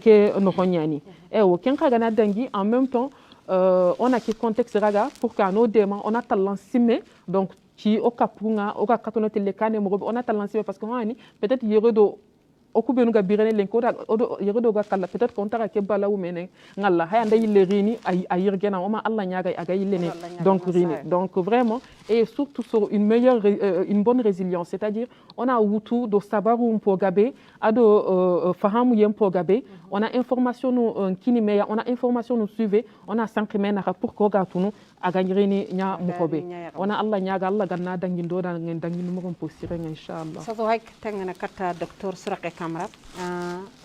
ke no honyani et o ken kaga na dangi en même temps on a qui contexte raga pour que no dema on a talent simé donc qui o kapunga o ka katono tele kane mo on a talent simé parce que hani peut-être yeredo okubenu ga birene len ko odo yeredo ga kala peut-être qu'on tara ke bala wumene ngalla hay anda yille rini ay yirgena o ma Allah nyaga aga yille ne donc rini donc vraiment et surtout sur une bonne résilience c'est-à-dire on a wutu do sabaru mpo gabe ado fahamu yem po gabe on a information no kini meya on a information no suivre on a sankimena pour ko ga tunu aga rini nya mukobe on a Allah nyaga Allah ganna dangi do dan ngin dangi mo ko posire inshallah sa so hak tangana kata docteur Suraqe Camara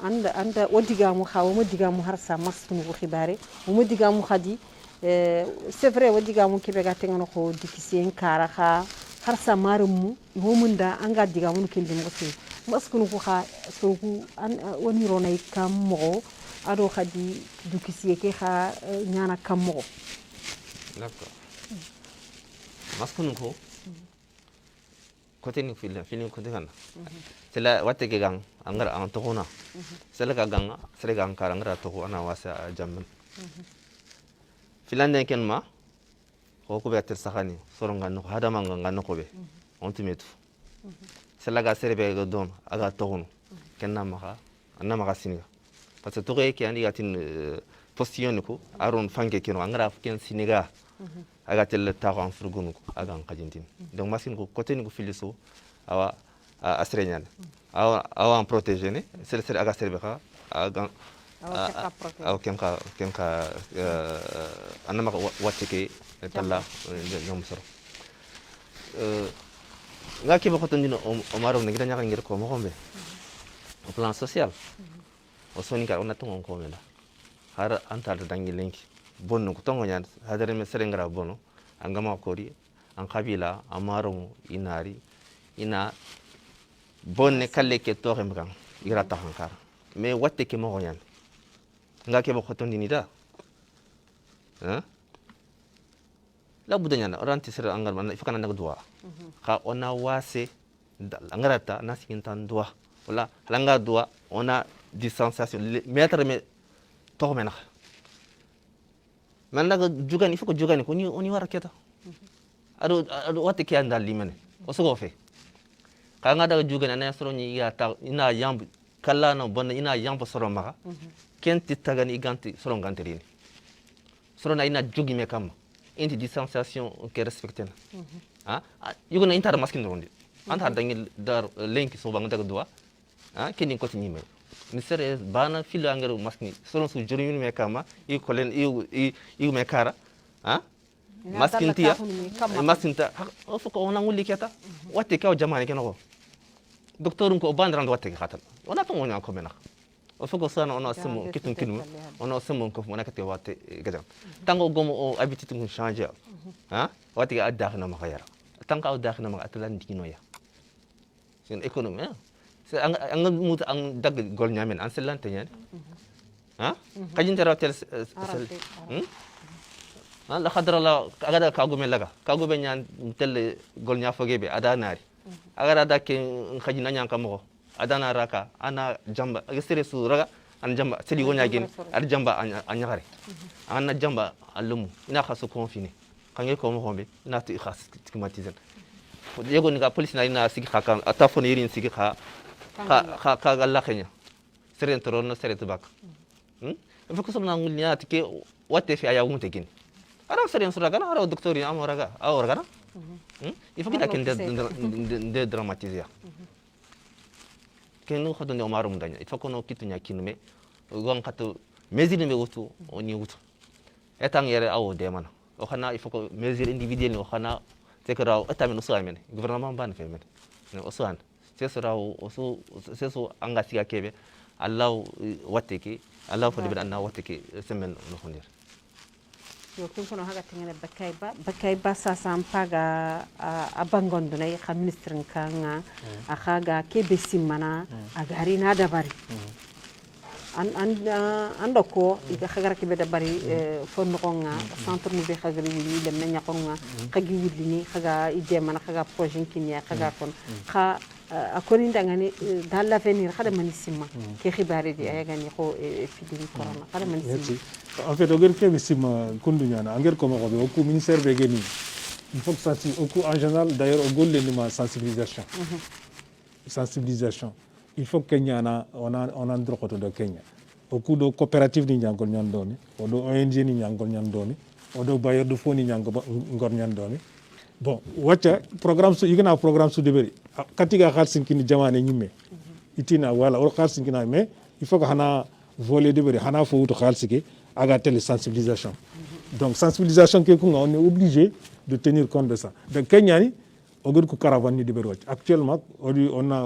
anda wodiga mu xaw mo diga mu harsa masnu ko xibare mo diga mu khadi c'est vrai wodiga mu kebe ga tengano ko dikisien kara kha harsa marum mo munda anga diga mu kindi mo ci maskunu ko kha so ku an woni ronay kam mo ado khadi dikisien ke kha nyana kam mo d'accord maskunu ko côté ni film côté kana sela watte ke gang angara an to hona sela ka gang sela gang karangara to ana wasa jamman filande ken ma ko ko be ter sakhani soronga no hada manga no ko be on timetu sela ga serbe go don aga to hono kenna maka anna maka singa parce que to ke andi gatin postillon ko aron fanke keno angara ken siniga aga tel taxo en furgonu aga en qadintin donc maskin ko côté ni ko filiso awa asreñan awa en protéger ne sel aga serbe kha aga aw kenka anama watteke talla ñom soro nga ke ba khotondino o maro ne gidanya ngir ko mo xombe au plan social o sonika on atongo ko mena har antal dangi lenki bonno ko tongo nyan hadare me serengara bono angama kori an kabila amaro inari ina bonne kalle ke to remgan ira ta hankar me watte ke mo nyan nga ke ba khotondi ni da hein la budanya na oranti ser angar man ifakana na dua ka ona wase angarata nasikin tan dua voilà langa doit on a distanciation mettre mais tormena maintenant jugani il faut que jugani ko ni oni wara keta ado watte ke andal limane o sogo fe ka nga daga jugani na soro ni ya ta ina yamb kala na bonna ina yamb soro maka kenti tagani ganti soro ganterini soro na ina jugi me kam inti distanciation ke respectena yugo na intar maskin rondi anta dangi dar lenki so bang daga dua keni ko tini me ni sere bana filo angaro maskni soro su jori me kama i kolen i me kara maskin tia maskin ta o foko ona nguli keta watte kaw jamani kenoko docteur ko bandran watte khatal ona to ngonya ko mena o foko sana ona semo kitun kinu ona semo ko mona kete watte gajam tango gomo o habitude ngun changer watte ga dakhna ma khayara tanka o dakhna ma atlan dikino ya sen économie c'est ang mut ang dag gol nyamen an selante nyen kajin tara tel la khadra la agada kagu melaga kagu be nyan tel gol nya fogebe ada nari agada da ke khajina nyan kamo ada na raka ana jamba agesere su raga an jamba seli gonya gen ar jamba anyare ana jamba alum ina khasu confiner kange ko mo hombe ina tu khas stigmatiser yego ni ka police na ina sigi khaka atafone yirin sigi kha galla khenya seren toron seret bak il faut que somna ngulnya tike watte fi aya wonte gin ara seren suraga na ara docteur ya amoraga awraga na il faut que ta ken de dramatiser ken no khodo ne omarum danya il faut que no kitunya kinume gon khatu mesure me wutu oni wutu etang yere awo de mana o khana il faut que mesure individuelle ni o khana te ko raw etame no so amene gouvernement ban fe men o so an c'est so angasiga kebe allah wateke allah fo de anna wateke semen no khondir yo kun kono haga tengene bakay ba sa sampaga abangondo nay xam ministre kanga akhaga kebe simana agari na dabari ando ko iga khagara kebe dabari fonno konga centre no be khagari wi dem na nyakonga khagi wudini khaga ide mana khaga projet kinya khaga kon kha akoni ndangani dans l'avenir khada manisima ke khibari di ayagani ko epidémie corona khada manisima en fait oger ke bisima kundunyana anger ko mo be ko ministère be geni il faut que ça si en général d'ailleurs au golle ni ma sensibilisation il faut que Kenya on a droit de Kenya au coup de coopérative ni nyangol nyandoni o do ONG ni nyangol nyandoni o do bailleur de fonds ni nyangol ngor nyandoni bon wacha programme su igana programme su deberi katiga khalsin kini jamane nyimme itina wala o khalsin kina mais il faut que hana voler deberi hana fo wuto khalsike aga tele sensibilisation donc sensibilisation ke ko on est obligé de tenir compte de ça donc Kenya ni o gud ko caravane ni deberi watch actuellement on a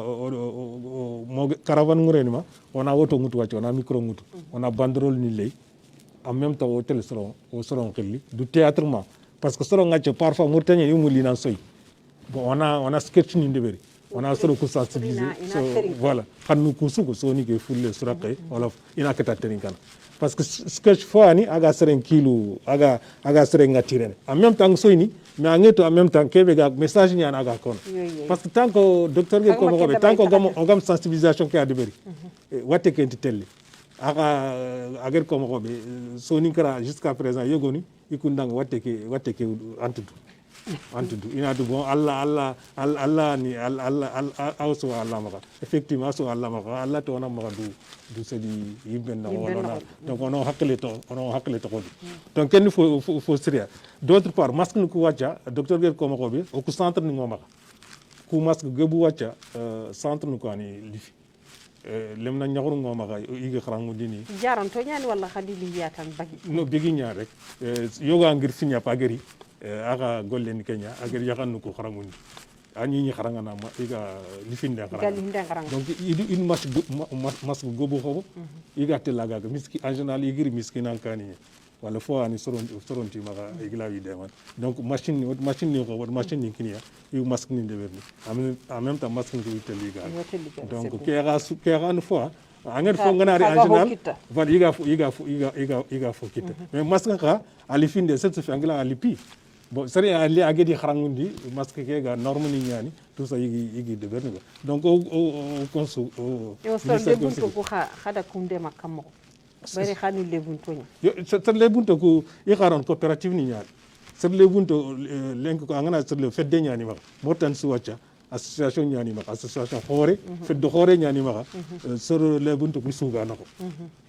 mo caravane ngureni ma on a auto mutu watch on a micro mutu on a banderole ni lay en même temps au tele soron khili du théâtrement parce que soron ngache parfois Mauritanie yumuli nan soy bon on a sketch ni deberi on a soro ko sensibiliser so voilà xanu ko suko so ni ke fulle suraqe wala ina kata terinkana parce que sketch foani aga seren kilo aga seren ngatirene en même temps soy ni mais angeto en même temps kebe ga message ni anaga kon parce que tant que docteur ge ko mo be tant que gam sensibilisation ke adeberi watte ke telle aga ko mo be so ni kara jusqu'à présent yegoni ikundang watte ke antudu ina du bon Allah ni Allah awso Allah maka effectivement so Allah maka Allah to na maka du sedi yimben na wala donc on hakle to ko donc ken faut sérieux d'autre part masque ko wacha docteur gel ko mako be o ku centre ni ngoma ku masque gebu wacha centre ko ani lifi lem na ñaxuru ngoma ga igi xarangu dini jaron to ñani wala khadi li yatan bagi no begi ñaar rek yoga ngir signa pageri aga golle ni Kenya agir yaxanu ko xarangu ni ani ñi xaranga na ma iga lifinde xaranga donc une masque gobo xobo iga telaga miski en général igir miski nan kani wala fo ani soronti maga igla wi deman donc machine ni ko machine ni kinia yu masque ni deverni en même temps masque ni teliga donc kera une fois anger fo nganari en général voilà iga fo kita mais masque ka alifinde cette fait angla alipi bon sere ali agedi kharangundi masque ke ga norme ni ñani tout ça yigi de berni donc o consu o yo so de bunto ko khada kunde makamo bari khani le bunto nya yo ser le bunto ko i kharon coopérative ni ñani ser le bunto lenk ko angana ser le fedde ñani ma mortan suwacha association ñani ma association xore fedde xore ñani ma ser le bunto ko suga nako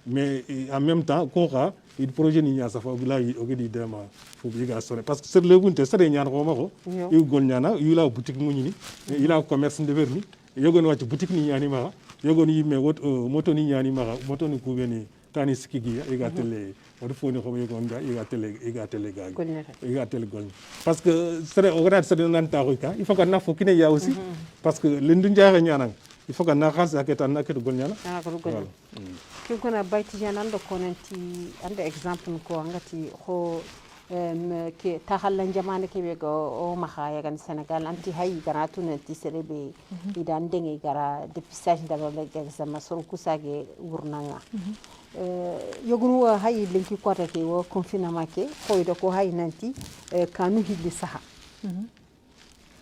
mais en même temps ko xa il projet ni ñasa fa bulay ogedi dema fu biga sone parce que ser le bunte sere ñaan ko mako yu gol ñana yu la boutique mu ñini ila commerce de verni yogon wacc boutique ni ñani ma yogon yimme wot moto ni ñani ma moto ni ku beni tani skigi iga tele wadu foni ko yogon ga iga tele ga iga tele gol parce que sere ogada sere nan ta ko ka il faut que na fo kine ya aussi parce que lendu njaaxa ñanan il faut que na khals aketa na keto gol ñana kin kuna bayti janan do konanti ande exemple ko ngati ho ke tahallan jamane ke be go o mahaya gan Senegal anti hay ganatu nanti serebe idan dengi gara dépistage dalo le examen soro kusage wurnanga yogunu hay linki kota ke wo confinement ke hoydo ko hay nanti kanu hilli saha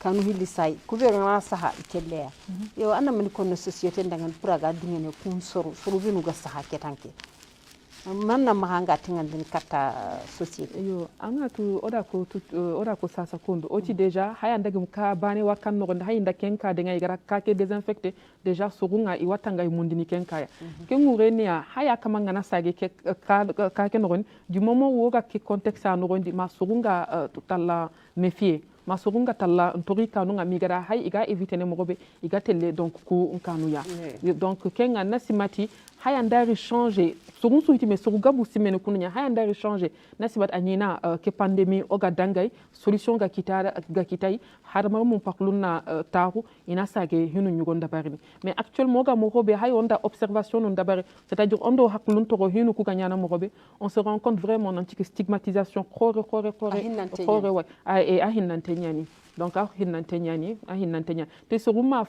kanu hilli say gouvernement saha itelle yo anna man ko no société ndangan puraga dingene kun soro binu ga saha ketanke man na mahanga tingan din kata société yo angatu oda ko sasa kondo oti déjà haya ndagum ka bane wakan no nda hayinda kenka de ngai gara ka ke désinfecté déjà surunga i watanga i mundini kenka ya kengurenia haya kama ngana sage ke ka ke no du moment wo ga ke contexte a no ndi ma surunga tutalla méfier masurunga talla ntori kanu nga migara hay iga éviter ne mogobe iga telle donc ku nkanu ya donc kenga nasimati haya ndari changer surun suiti me suruga bu simene kunya haya ndari changer nasibat anyina ke pandémie oga dangay solution ga kitai harma mum pakluna taru ina sage hinu nyugonda barini mais actuellement ga mogobe hay onda observation on dabari c'est-à-dire ondo haklun to hinu ku ganyana mogobe on se rend compte vraiment antique stigmatisation khore wa et ahinante nyani donc ahinante te suruma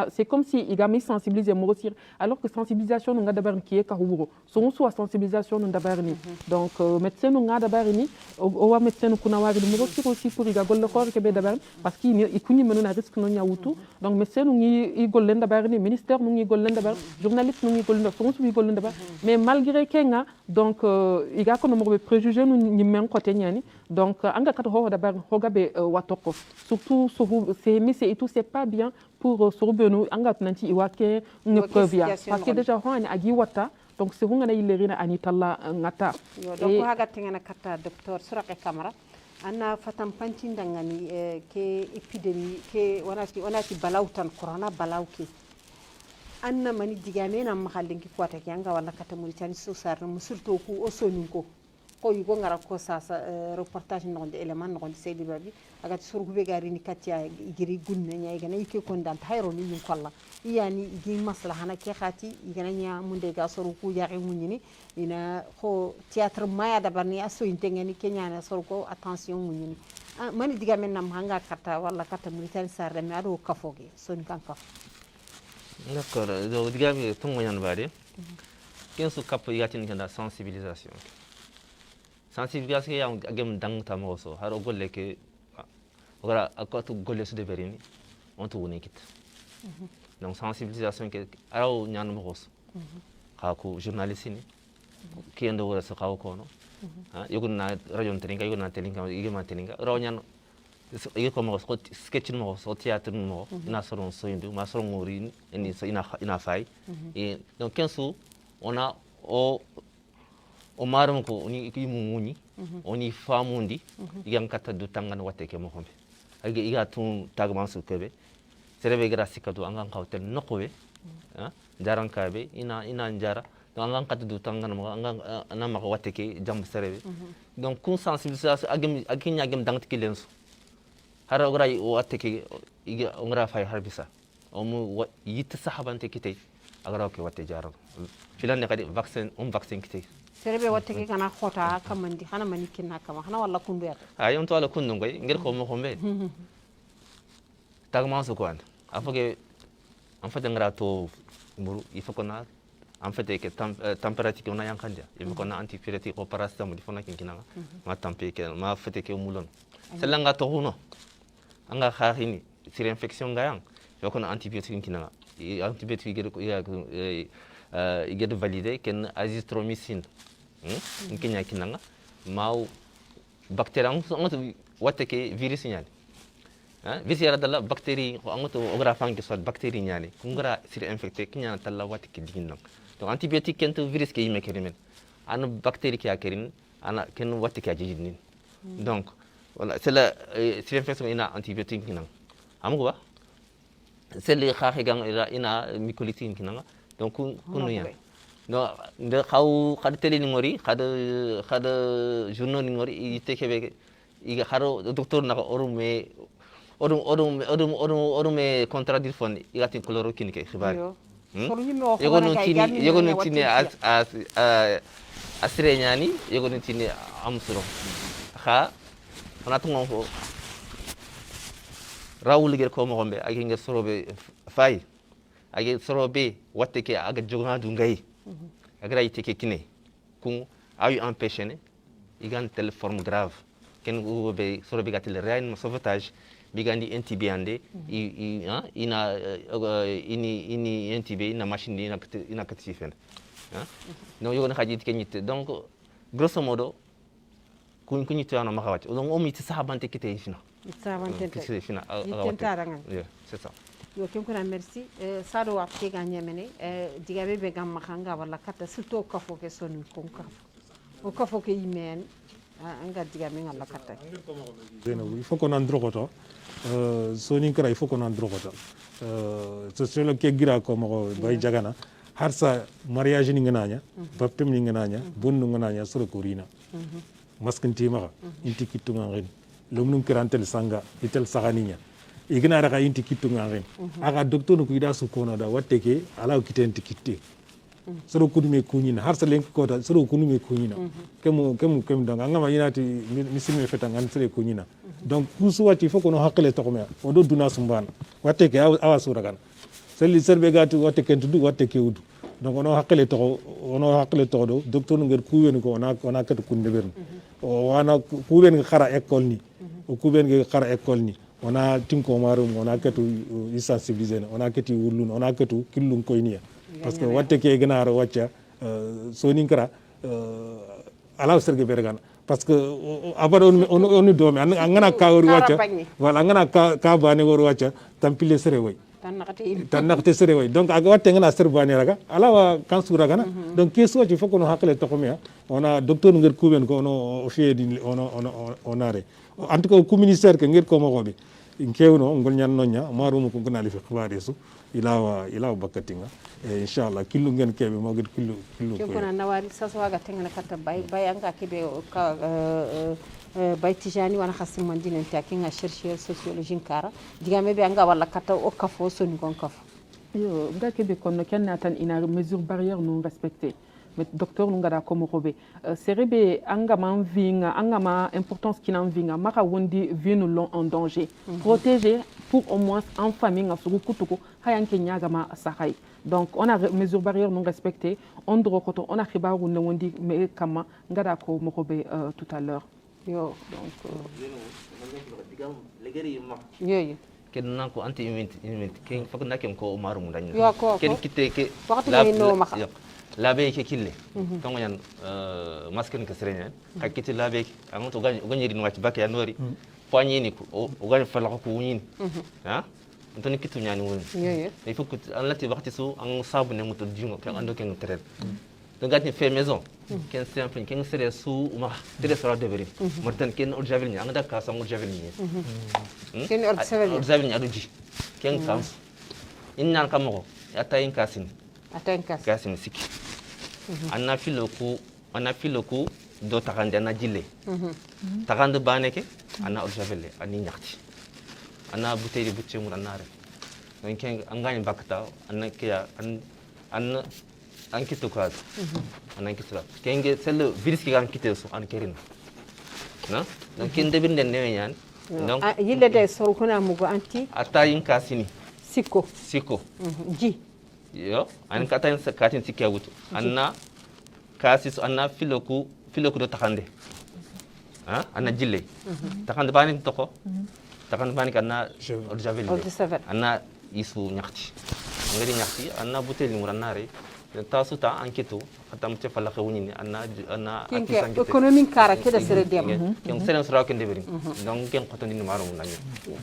c'est comme si igami sensibiliser morosir alors que sensibilisation nga dabar qui est kahuro so so sensibilisation nga dabar ni donc médecin nga dabar ni o wa médecin kuna wari morosir aussi pour iga gol ko ke be dabar parce que ikuni menuna risque no nyawutu donc médecin ngi gol dabar ni ministère ngi gol dabar journaliste ngi gol dabar so so gol dabar mais malgré kenga donc iga ko no mo préjugé ni men côté nyani donc anga kat ho dabar hogabe watoko surtout c'est et tout c'est pas bien pour sorbenu anga nanti iwake ngeprovia parce que déjà ho ani agi wata donc c'est hunga na ilerina ani talla ngata donc haga tengana kata docteur Surake Camara anna fatam panci ndangani ke épidémie ke onati balawtan corona balawki anna mani digame na mahallinki kwata ki anga wala kata Mauritanie so sar surtout ku osoninko ko yugo ngara ko sasa reportage non de élément non de Seydi Babi agati surgu be gari ni katia igiri gunne nya igana ike ko ndan hayro ni yum kolla yani igi maslaha na ke khati igana nya munde ga surgu yaqi munyini ina ko théâtre maya da barni aso intengani kenya na surgu attention munyini mani diga men nam hanga kata wala kata Mauritanie sarre mi ado kafoge son kan kaf d'accord do diga mi tungo nyan bari kensu kap yati ni kanda sensibilisation sensibilisation agem dang tamoso har golle ke ora akatu golle su de berini on to woni kit donc sensibilisation ke araw nyan mo hos ko journaliste ni ki ndo wala sa ko no ha yugun na radio telinga yugun na telinga igema telinga raw nyan igi ko mo sketch mo so théâtre mo na soron so indu ma soron ngori ni so ina fay et donc kensu on a o marum ko oni muni oni famundi igam kata du tangan watte ke mo hombe agi iga tun tagman su kebe serebe gra sikadu angan kawtel nokowe ha jaran kabe ina njara donc angan kata du tangan mo angan anama ko watte ke jam serebe donc kun sensibilisation agim agim dangt ki lensu hara gra watte ke iga ngra fay harbisa o mu yitta sahabante kite agra ko watte jaran filan ne kadi vaccin kite serebe watte ke kana khota kamandi hana mani kinna kama hana walla kundu yata ayon to ala kundu ngoy ngir ko mo khombe tagma su ko an afage en fait ngara to mburu il faut qu'on a en fait ke température on a yankandia il faut qu'on a antipyrétique au paracétamol fona kinkina ma tempé ke ma fait ke mulon selanga to huno anga khahini sur infection ngayang il faut qu'on a antibiotique kinkina antibiotique get validé ken azithromycine kinya kinanga mau bactérie ngoto watte ke virus nyani virus yara dalla bactérie ngoto ogra fangi so bactérie nyani kungara sur infecté kinya talla watte ke diginna donc antibiotique kento virus ke yime kerimen ana bactérie ki akerin ana ken watte ke ajidnin donc voilà c'est la sur infection ina antibiotique kinanga amugo ba c'est les xaxi gang ina mycolitique kinanga donc kunu ya no nde xaw télé ni ngori xada journaux ni ngori i tekebe i xaro docteur na orume contradir fon i gatin chloroquine ke xibaar yego no tini asire ñani yego no tini am suro xa ona tungo ko rawul gel ko mo gombe ak ngel sorobe fay ak sorobe watte ke aga jogna du ngay agra yite ke kine kun ayu empêché ne igan telle forme grave ken be sorobe gatel réanimation sauvetage bigandi intibiande ina intibé ina machine ina katifen no yogon haji ke nyite donc grosso modo kun nyite ana makawati donc o mi tsabante kite fina tsabante fina c'est ça yo kem kuna merci sado wa te ganya mene digabe be gam makanga wala kata surtout kafo ke sonu kon kafo o kafo ke imen anga digabe ngala kata il faut qu'on en drogoto soni kara il faut qu'on en drogoto c'est le ke gira ko mo bay jagana harsa mariage ni ngananya baptême ni ngananya bonnu ngananya sura korina maskanti ma inti kitunga ngin lomnum kirantel sanga itel saganinya igna raka inti kitunga ngin aga docteur ko ida su kono da watte ke ala kitenti kitte soro kudume kunyina harsa len ko da soro kudume kunyina kem danga ngama yinati misimi feta ngan sere kunyina donc kusu wati foko no hakle to me o do duna sumbana watte ke awa sura kan selli serbe gatu watte ke tudu watte ke udu donc ono hakle to do docteur ngir kuwen ko ona kat kunde bern o wana kuwen khara école ni o kuwen ngi khara école ni ona tinko marum ona katu sensibiliser ona kati wulun ona katu killun koyniya parce que watte ke gnar wacca soni kara ala serge bergan parce que abada on domi angana ka wori wacca wala angana ka bane wori wacca tampile sere way tan nakate sere way donc aga watte ngana ser bane raga ala wa kansu raga na donc keso ci foko no hakle to ko me ona docteur ngir kuben ko ono fiedi onare en tout cas ko ministère ke ngir ko mo gobe kewno ngol nyan nonya marumu ko gonali fi xibari su ilawa bakatinga inshallah killu ngeen kebe mo gid killu ko na nawari saso waga tengana kata bay anga kebe ka bay tijani wana khasim mandine ta kinga chercheur sociologie kara digame be anga wala kata o kafo soni gon kafo yo nga kebe kon kenna tan ina mesure barrière non respectée mais docteur ngara komo robe serebe anga man vinga anga ma importance qui n'en vinga maka wondi vinu long en danger protéger pour au moins en famille nga sugu kutuko hayanke nyaga ma sahay donc on a mesure barrière non respectée on drokoto on a khibaru ne wondi me kama ngara ko mo robe tout à l'heure yo donc yo ken nan ko anti immunité ken fak nakem ko maru mu dañ yo ko ken kite ke labe ke kille tongo yan masken ke serenya hakiti labe an to ganyiri no wati bakya nori poigné ni ko o gany fala ko wuni ha ntoni kitu nyani woni il faut que an lati waxti su an sabu ne muto jingo ke ando ken tret donc gati fait maison ken simple ken sere su ma tere sera deveri mortan ken o javel ni anga ka sam o javel ni ken o javel ni aduji ken kam innan kamoko atayin kasin kasin siki anna filo ko do takande na jille takande baneke anna o javelle ani nyakti anna bouteille butche mun anna re donc angani bakta anna kiya anna ankitu ko anna ankitu kenge sel virus ki gan kiteso an kerin na donc kende binde ne yan donc yille de sor kuna mugo anti atayin kasini siko ji yo an katan katin sikya wutu anna kasis anna filoku do takande anna jille takande bani toko takande bani kanna javel anna isu nyakti ngari nyakti anna butel ni muranare tasu ta anketo atam te fala khawni anna kinke economic kara keda sere dem ken sere sura ken deberi donc ken khotoni ni marum nani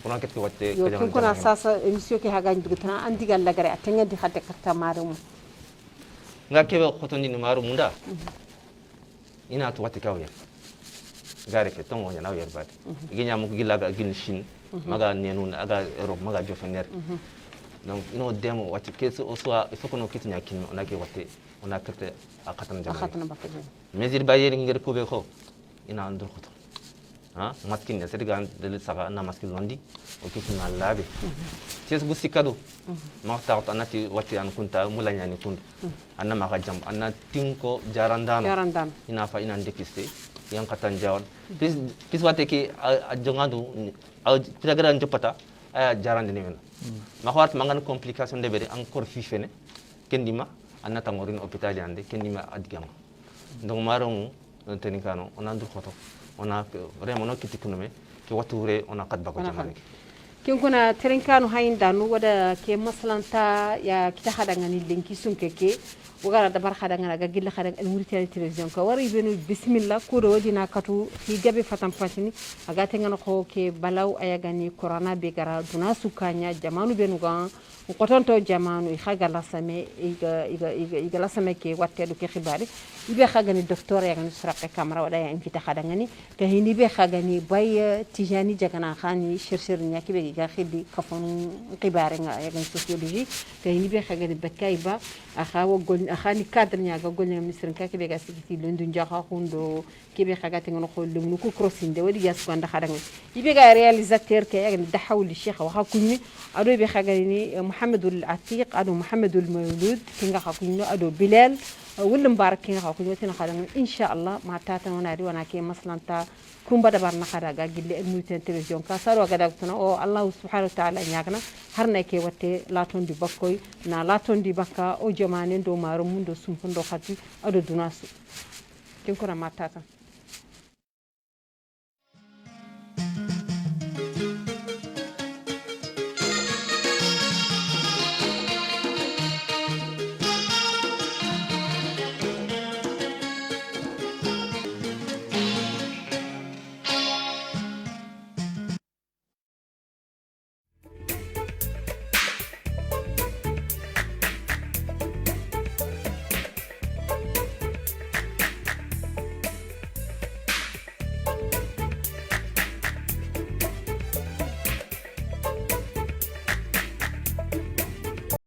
kuna ket ko watte yo ken kuna sasa emission ke haga ndu tana andigal lagare atenga di khate katta marum nga kebe khotoni ni marum nda ina to watte kawya gare ke tongo nya nawer bad ginya mu gilaga gin shin maga nenun aga europe maga jofener donc ino demo wati keso oswa ifokono kitnya kin onake wate ona kete akatan jama mesir bayer ngir ko be ko ina andur khoto maskin ne sedigan de saga na maskin londi o kitna labe tes bu sikado ma taat anati wati an kunta mulanya ni kundu anna ma jam anna tinko jarandam ina fa ina ndekiste yang katan jawan pis wate ki jongadu piragara njopata aya jarande ni men ma xawat mangan complication de bere encore fifene kendima anna tangorin hôpital yande kendima adigama donc maron tenikano on andu khoto ona vraiment no kitikunume ki wature ona qad bako jamane kin kuna tenkanu hayndanu wada ke maslanta ya kita hadangani lenki sunkeke wagara dabar hadangana ga gilla hadang al Mauritania television ko wari benu bismillah ko do wadina katu fi gabe fatam fatini aga tengana ko ke balaw ayagani corona be gara duna sukanya jamanu benu ga ko tonto jamanu khaga la same iga la same ke watte do ke khibari ibe khagani docteur ya ngani suraqe camera wada ya invita hadangani ke hini be khagani bay tijani jagana khani shirshir nyaki be ga khidi kafon khibari nga ya ngani sociologie ke hini be khagani bakayba akhawo gol akhani cadre nyaga golnya ministre ka kebe ga sigiti lendu njaxa xundo kebe xagati ngono xol lu ko crossing de wadi yas ko nda xadanga ibe ga réalisateur ke yagni dahawli cheikh waxa kunni ado be xagani Mohamedul Atiq ado Mohamedul Mawlud kinga xakunno ado Bilal wala mbarak kinga xakunno tin xadanga inshallah ma tata wana ri wana ke maslanta kumba dabar na xadaga gille e Mauritania television ka saro ga dagtuna o Allah subhanahu wa ta'ala nyagna harna ke watte latondi bakkoy na latondi bakka o jamane ndo maro mundo sumpundo khati ado dunasu kinkura matata